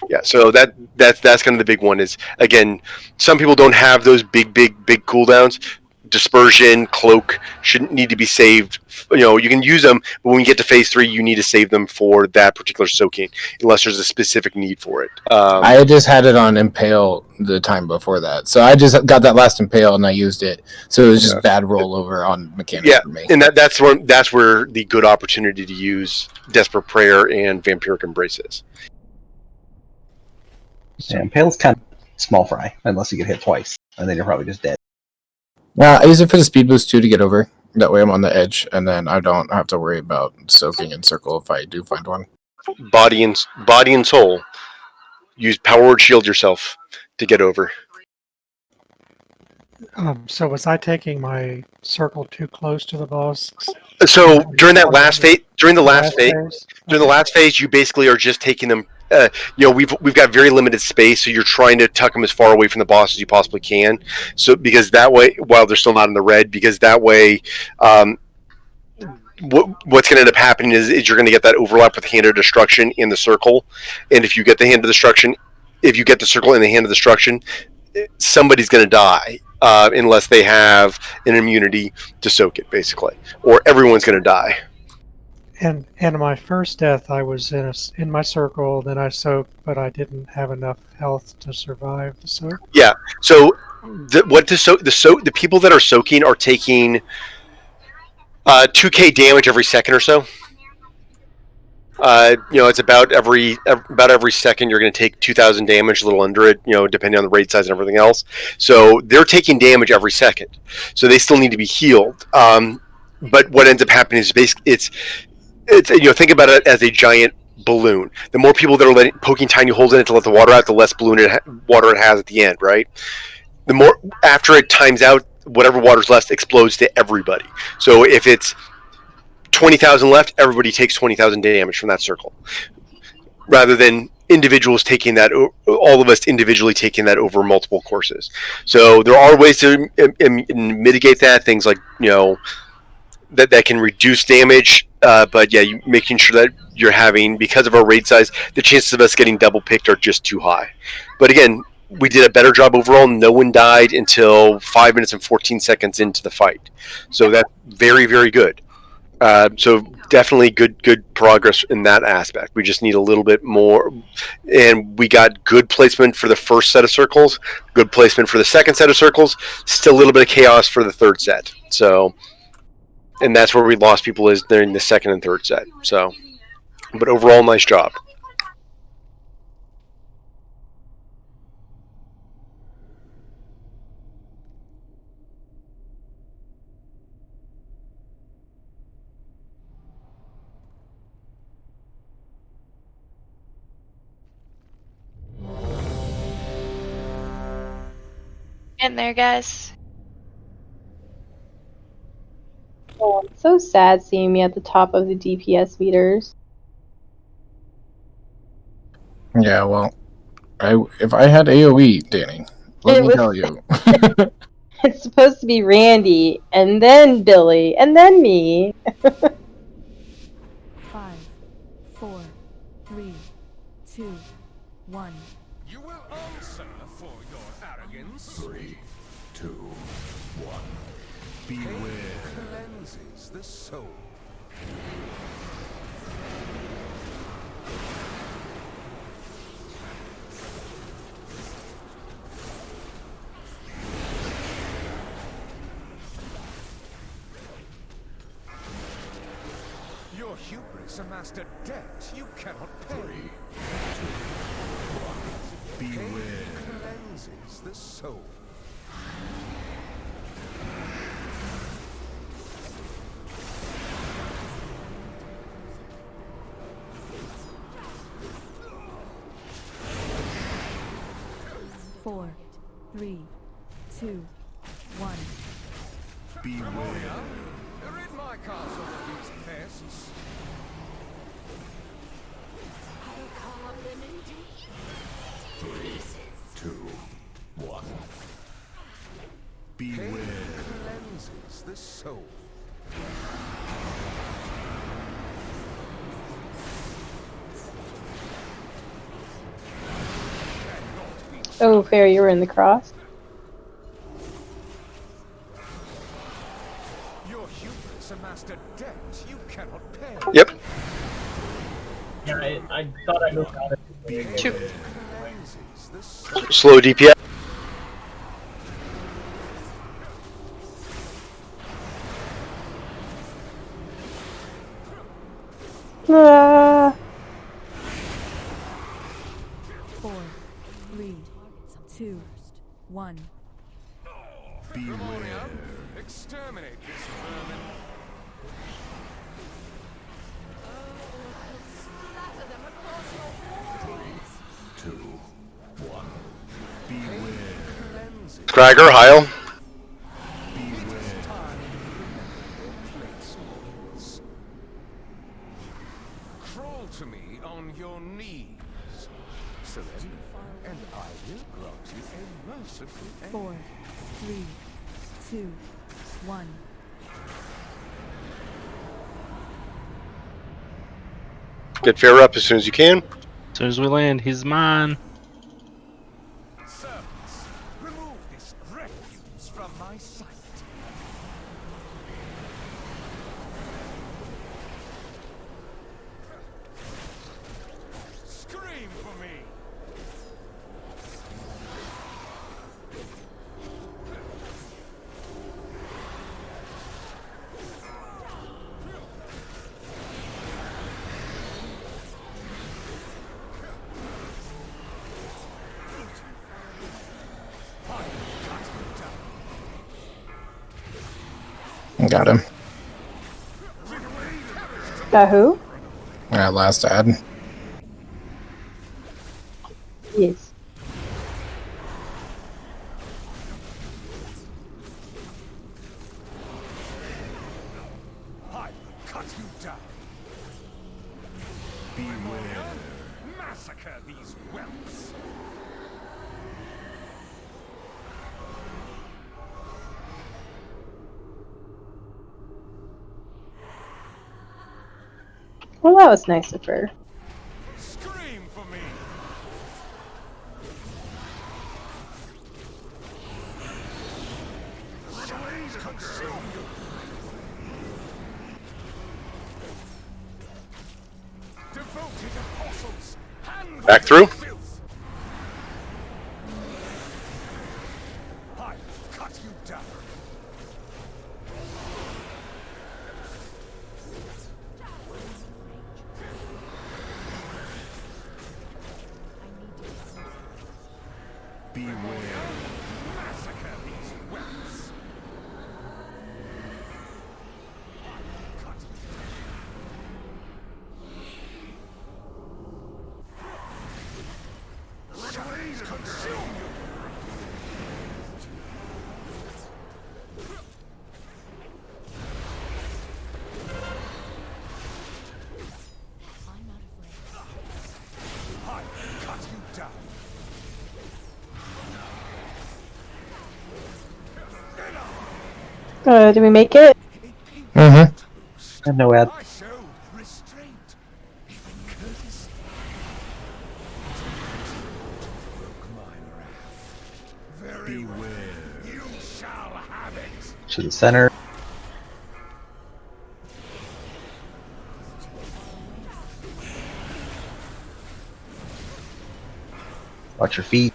Yeah, so that's kind of the big one. Is again, some people don't have those big cooldowns. Dispersion, cloak shouldn't need to be saved. You know, you can use them, but when you get to phase 3, you need to save them for that particular soaking, unless there's a specific need for it. I just had it on Impale the time before that, so I just got that last Impale and I used it. So it was just bad rollover on mechanics for me. And that's where the good opportunity to use Desperate Prayer and Vampiric Embrace is. Yeah, Impale's kind of small fry, unless you get hit twice, and then you're probably just dead. I use it for the speed boost too to get over. That way I'm on the edge, and then I don't have to worry about soaking in circle if I do find one. Body and soul. Use power word shield yourself to get over. So was I taking my circle too close to the boss? So during that last phase, during the last phase, during the Okay. last phase, you basically are just taking them. We've got very limited space, so you're trying to tuck them as far away from the boss as you possibly can. So because that way, while they're still not in the red, because that way, what's going to end up happening is you're going to get that overlap with the Hand of Destruction in the circle, and if you get the Hand of Destruction, if you get the circle in the Hand of Destruction, somebody's going to die unless they have an immunity to soak it, basically, or everyone's going to die. And my first death, I was in my circle, then I soaked, but I didn't have enough health to survive the soak. Yeah. So the people that are soaking are taking 2k damage every second or so. It's about every second you're going to take 2,000 damage, a little under it, depending on the raid size and everything else. So they're taking damage every second, so they still need to be healed. But what ends up happening is basically it's think about it as a giant balloon. The more people that are poking tiny holes in it to let the water out, the less water it has at the end, right? The more after it times out, whatever water's left explodes to everybody. So if it's 20,000 left, everybody takes 20,000 damage from that circle, rather than individuals taking that, all of us individually taking that over multiple courses. So there are ways to mitigate that, things like that can reduce damage, but yeah, making sure that you're having, because of our raid size, the chances of us getting double picked are just too high. But again, we did a better job overall. No one died until 5 minutes and 14 seconds into the fight, so that's very, very good. So definitely good progress in that aspect. We just need a little bit more, and we got good placement for the first set of circles, good placement for the second set of circles, still a little bit of chaos for the third set. So, and that's where we lost people, is during the second and third set. So, but overall, nice job. In there, guys. Oh, it's so sad seeing me at the top of the DPS meters. Yeah, well, if I had AoE, Danny, let me tell you. It's supposed to be Randy, and then Billy, and then me. 5, 4, 3, 2, 1. You will answer for your arrogance. 3, 2, 1. Beware. Cleanses the soul. Your hubris amassed a debt you cannot pay. 3, 2, 1. Beware. Cleanses the soul. Four, 3, 2, 1. Beware. Rid my castle of these pests. 3, 2, 1. Beware. Cleanses the soul. Oh, fair, you were in the cross. Your hubris amassed a debt you cannot pay. Yep. Yeah, I thought I moved out of it. Two. Cleanses the soul. Slow DPS. Ah. 4, 3, 2, 1. Beware. Exterminate this vermin. Two, one. Beware. Scragger, Heil. Crawl to me on your knees. Surrender, and I will grant you a merciful end. 4, 3, 2, 1. Get fair up as soon as you can. As soon as we land, he's mine. Servants, remove this refuse from my sight. Scream for me. Got him. Got who? Last ad. Yes. I will cut you down. Beware. Massacre these whelps. Well, that was nice of her. Scream for me. Flames consume you. Devoted apostles, hand Back through. filth. I will cut you down. Beware. Massacre these whelps. Cut you down. Flames consume you. I will cut you down. Did we make it? Mm-hmm. And no ad. I show restraint, even courtesy. Provoke my wrath. Very well. You shall have it. To the center. Watch your feet.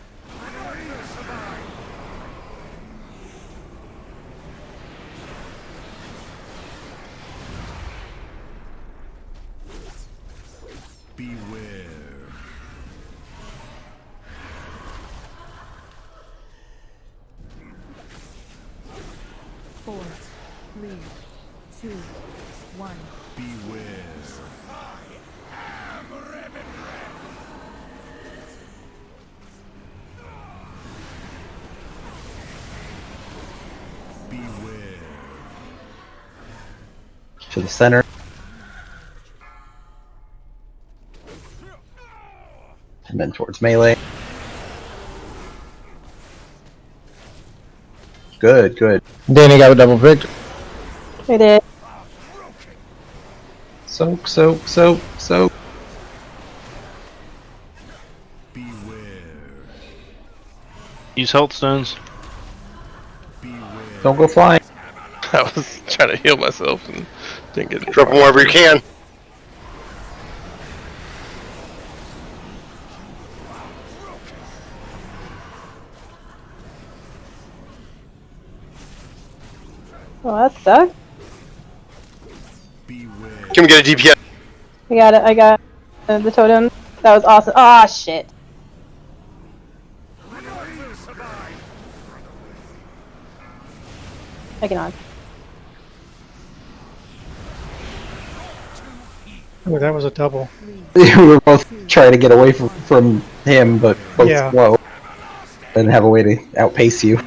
Beware. 4, 3, 2, 1. Beware. Beware. To the center. And then towards melee. Good, good. Danny got a double pick. I did. Soak, soak, soak, soak. Beware. Use health stones. Beware. Don't go flying. I was trying to heal myself and didn't get it. Drop them wherever you can. Well, that sucked. Beware. Can we get a DPS? I got it. I got the totem. That was awesome. Ah, shit. Taking on. Oh, that was a double. We were both trying to get away from him, but both Yeah. slow. And have a way to outpace you.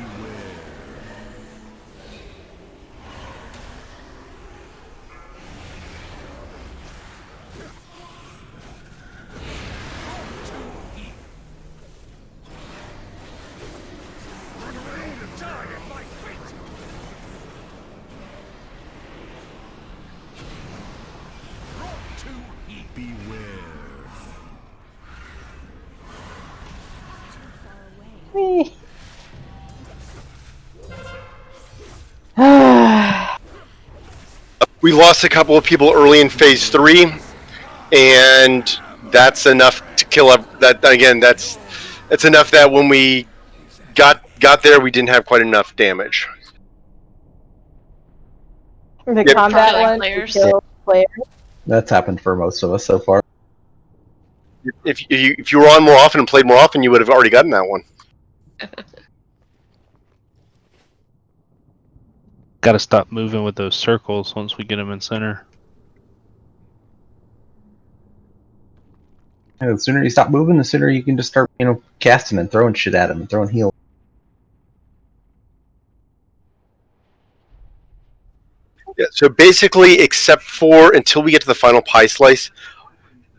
We lost a couple of people early in phase 3, and that's enough to kill that. Again, that's enough that when we got there, we didn't have quite enough damage. The Yep. combat Killing one players. to kill players. That's happened for most of us so far. If you were on more often and played more often, you would have already gotten that one. Got to stop moving with those circles once we get them in center. And the sooner you stop moving, the sooner you can just start, casting and throwing shit at them and throwing heals. Yeah, so basically, except for until we get to the final pie slice,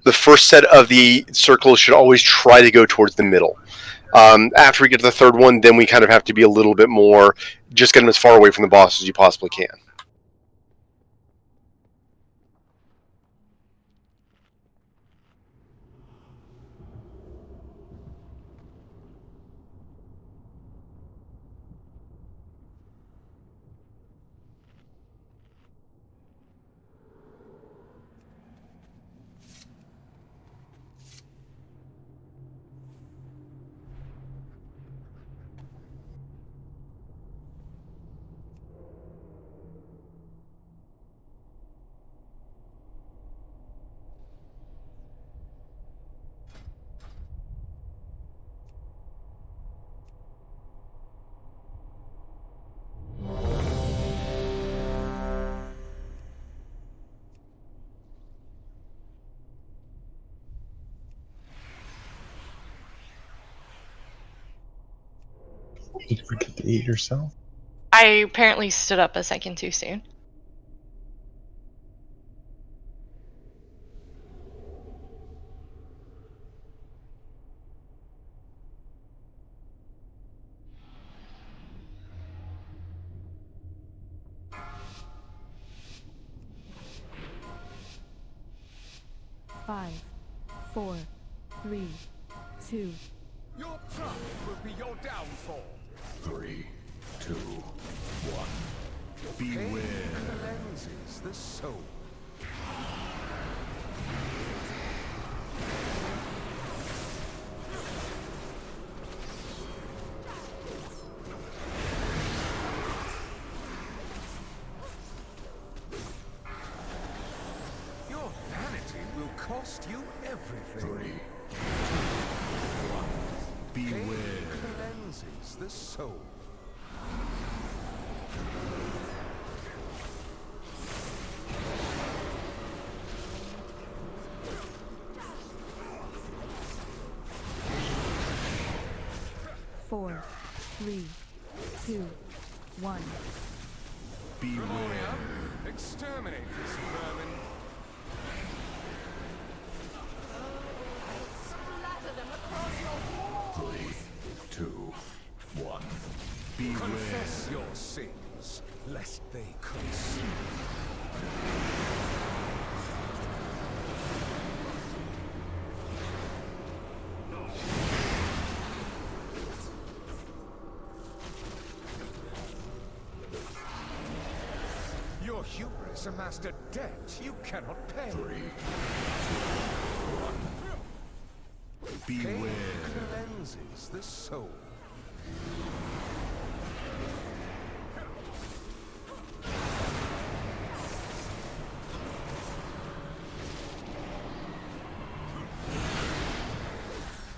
the first set of the circles should always try to go towards the middle. After we get to the third one, then we kind of have to be a little bit more, just get them as far away from the boss as you possibly can. Did you forget to eat yourself? I apparently stood up a second too soon. Five, 4, 3, 2. Your trust will be your downfall. 3, 2, 1. Beware. Cleanses the soul. Your vanity will cost you everything. 3, 2, 1. Beware. Cleanses the soul. Four, 3, 2, 1. Beware. Exterminate this vermin. Three, 2, 1. Beware. Confess your sins, lest they consume. Your hubris amassed a debt you cannot pay. 3, 2, 1. Beware. Cleanses the soul.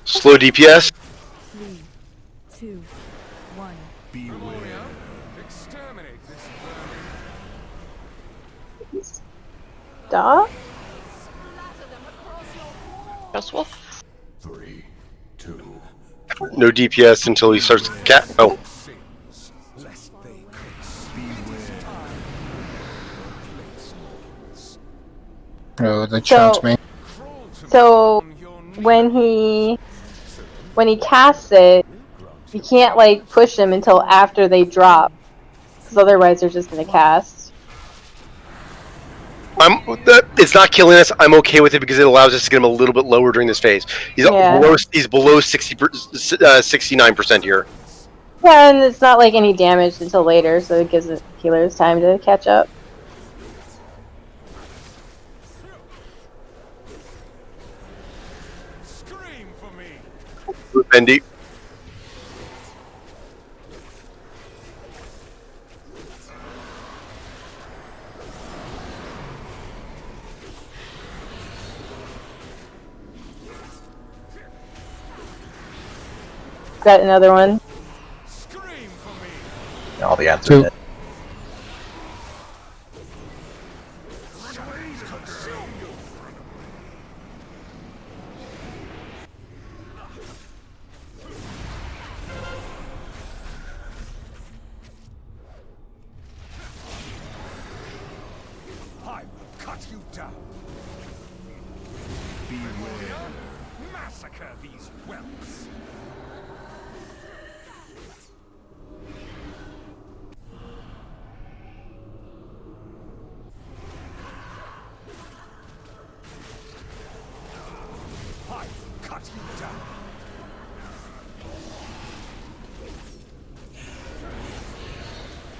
Slow DPS. 3, 2, 1. Beware. Exterminate this vermin. Stop. Ghost Wolf. 3, 2. No DPS until he starts Oh. Sins, lest they Oh, the chunks, man. So when he casts it, you can't like push them until after they drop, because otherwise they're just gonna cast. It's not killing us. I'm okay with it because it allows us to get him a little bit lower during this phase. He's Yeah. below 69% here. Yeah, and it's not like any damage until later, so it gives the healers time to catch up. Scream for me. Bendy. Got another one. Scream for me. All the answer in it. I will cut you down. Beware. Massacre these whelps. I will cut you down.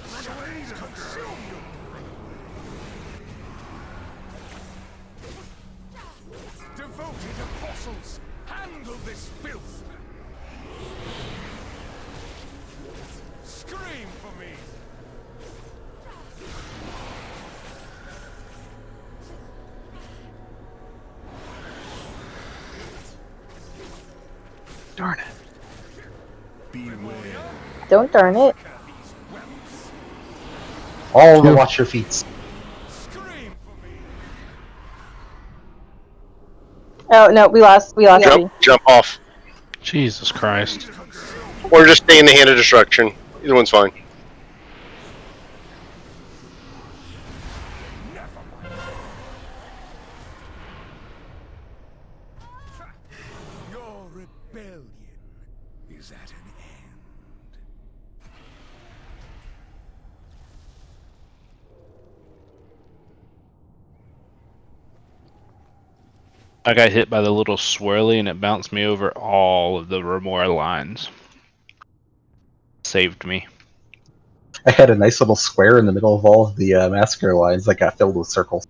Flames consume you. Devoted apostles, handle this filth! Scream for me! Darn it. Beware. Don't darn it. All the watch your feet. Oh no, we lost Eddie. Jump off. Jesus Christ. Or just stay in the hand of destruction. Either one's fine. Your rebellion is at an end. I got hit by the little swirly and it bounced me over all of the Remora lines. Saved me. I had a nice little square in the middle of all of the massacre lines that got filled with circles.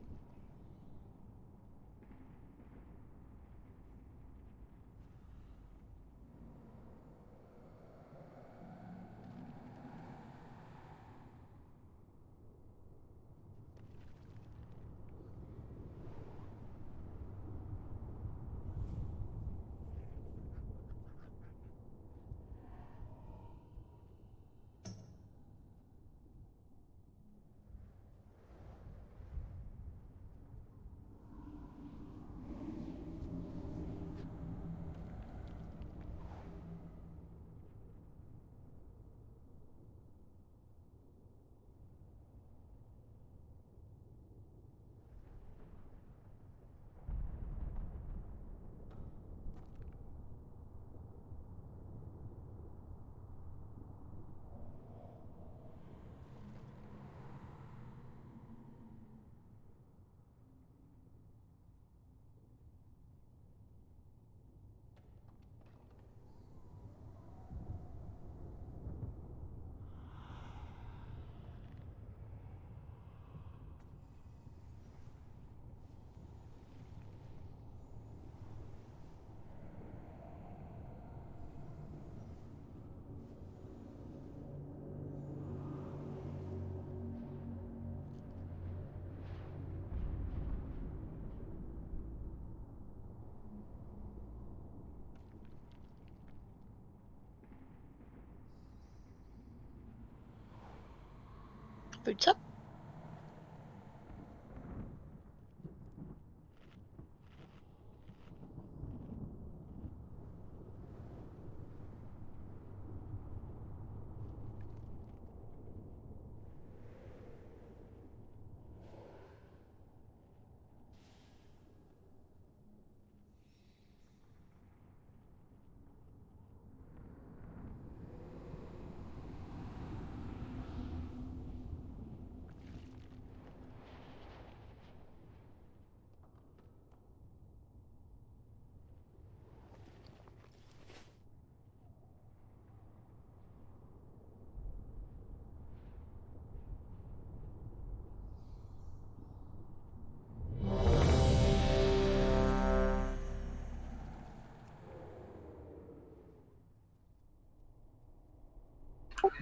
Boots up.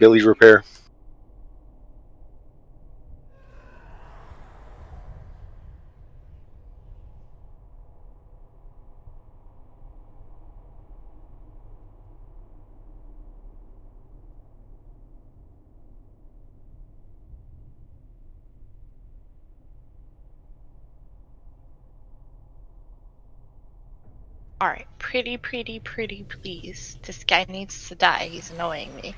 Billy's repair. Alright, pretty please. This guy needs to die. He's annoying me.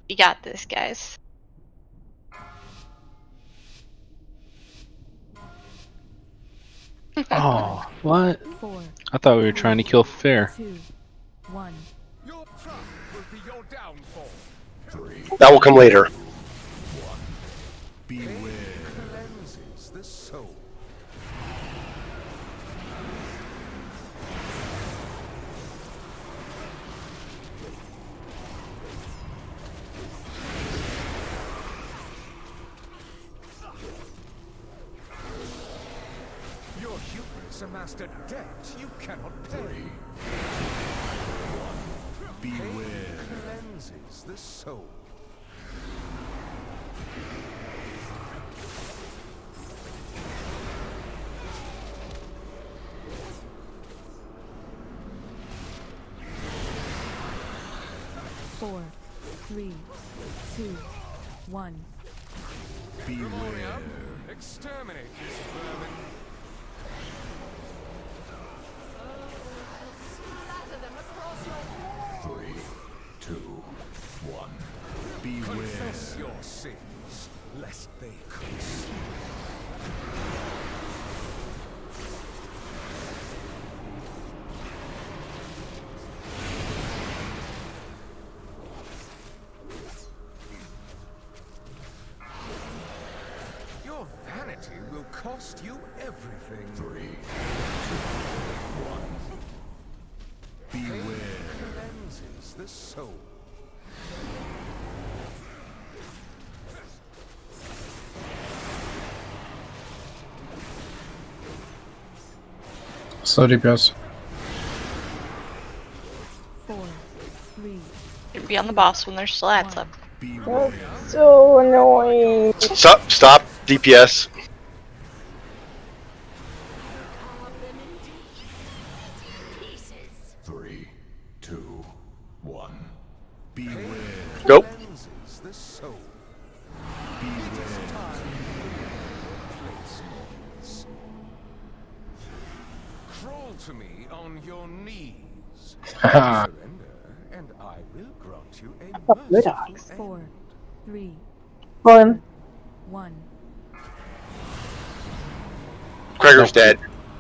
You got this, guys. Oh, what? I thought we were trying to kill fair. 2, 1. Your trump will be your downfall. That will come later. Beware. Cleanses the soul. Your hubris amassed a debt you cannot pay. Beware. Cleanses the soul. Four, 3, 2, 1. Beware. Exterminate this vermin. Confess your sins, lest they consume. Your vanity will cost you everything. 3, 2, 1. Beware. Cleanses the soul. Slow DPS. 4, 3. You'd be on the boss when there's still ads up. That's so annoying. Stop DPS. Three, two, one. Beware. Go. Cleanses the soul. Crawl to me on your knees. Surrender, and I will grant you a merciful 4, 3, Fun. 1. Gregor's dead.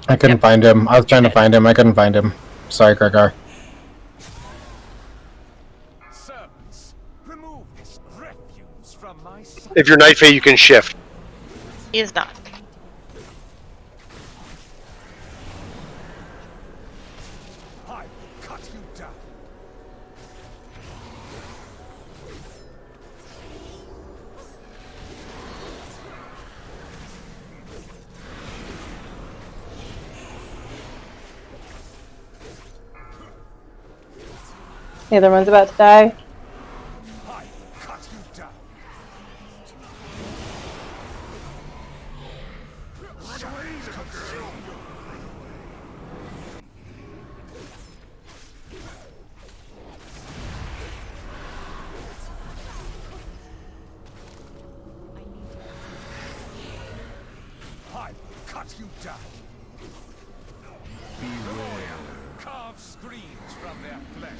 I couldn't find him. I was trying to find him. I couldn't find him. Sorry, Gregor. servants. Remove this refuse from my sight. If you're Night Fae, you can shift. He is not. I will cut you down. The other one's about to die. I will cut you down. I will cut you down. Beware. Carve screams from their flesh.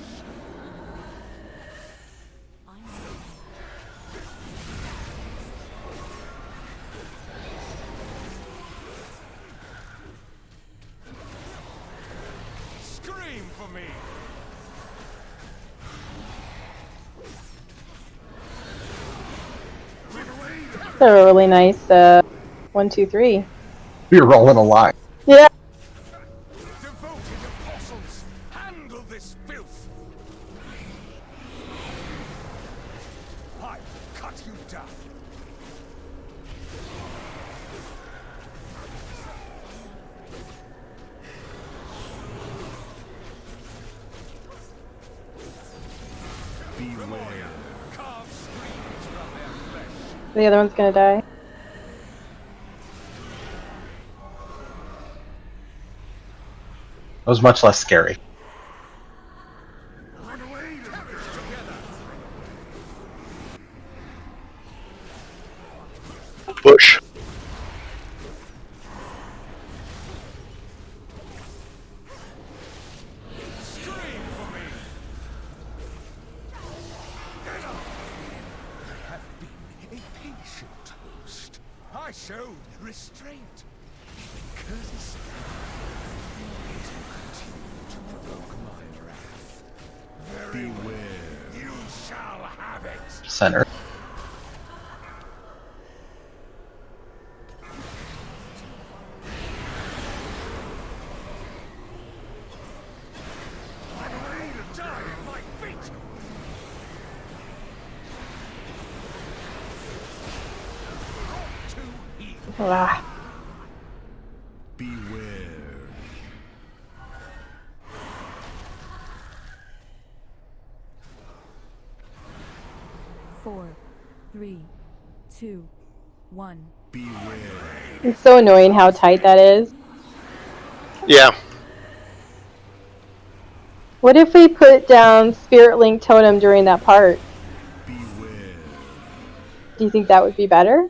Scream for me. They're a really nice 1, 2, 3. You're rolling a lot. Yeah. Devoted apostles, handle this filth. I will cut you down. The other one's gonna die. It was much less scary. Push. I showed restraint, courtesy. It will continue to provoke my wrath. Beware. You shall have it. Center. Ah. Beware. 4, 3, 2, 1. Beware. It's so annoying how tight that is. Yeah. What if we put down Spirit Link Totem during that part? Beware. Do you think that would be better?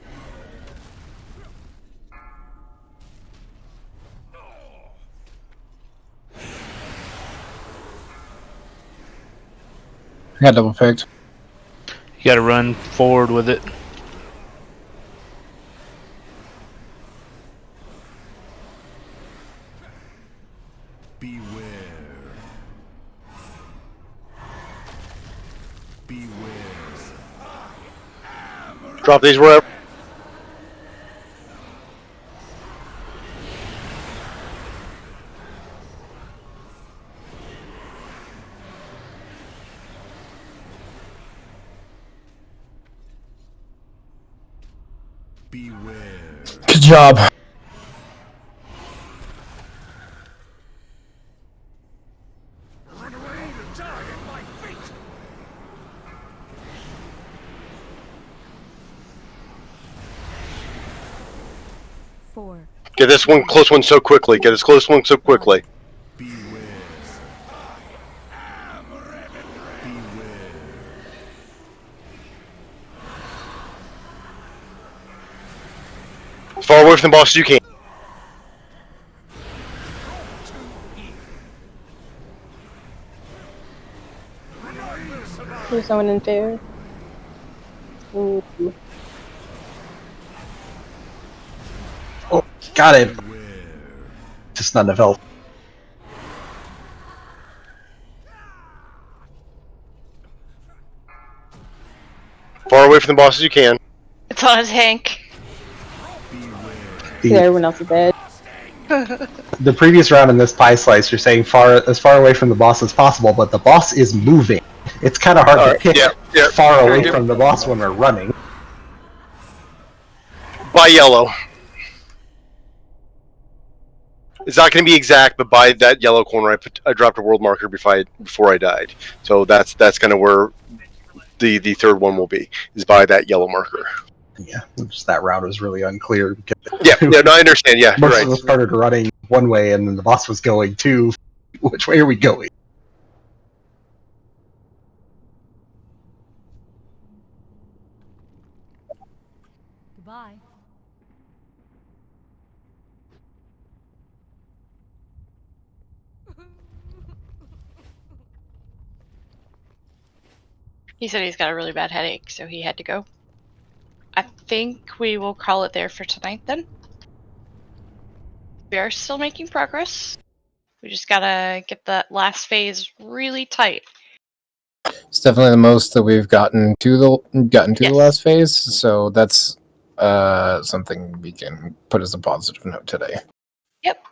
I got double picked. You gotta run forward with it. Beware. Beware. Drop these wherever. Beware. Good job. Run away to die at my feet. Four. Get this one close one so quickly. Get this close one so quickly. Beware. Beware. As far away from the boss as you can. There's someone in there. Ooh. Oh, got it. Just not enough health. Far away from the boss as you can. It's on a tank. See, everyone else is dead. The previous round in this pie slice, you're saying as far away from the boss as possible, but the boss is moving. It's kind of hard to pick far away from the boss when we're running. By yellow. It's not going to be exact, but by that yellow corner, I dropped a world marker before I died. So that's kind of where the third one will be, is by that yellow marker. Yeah, just that route was really unclear. Yeah, no, I understand. Yeah, you're Most right. of us started running one way, and then the boss was going two. Which way are we going? Goodbye. He said he's got a really bad headache, so he had to go. I think we will call it there for tonight then. We are still making progress. We just gotta get that last phase really tight. It's definitely the most that we've gotten to the last phase, so that's something we can put as a positive note today. Yep.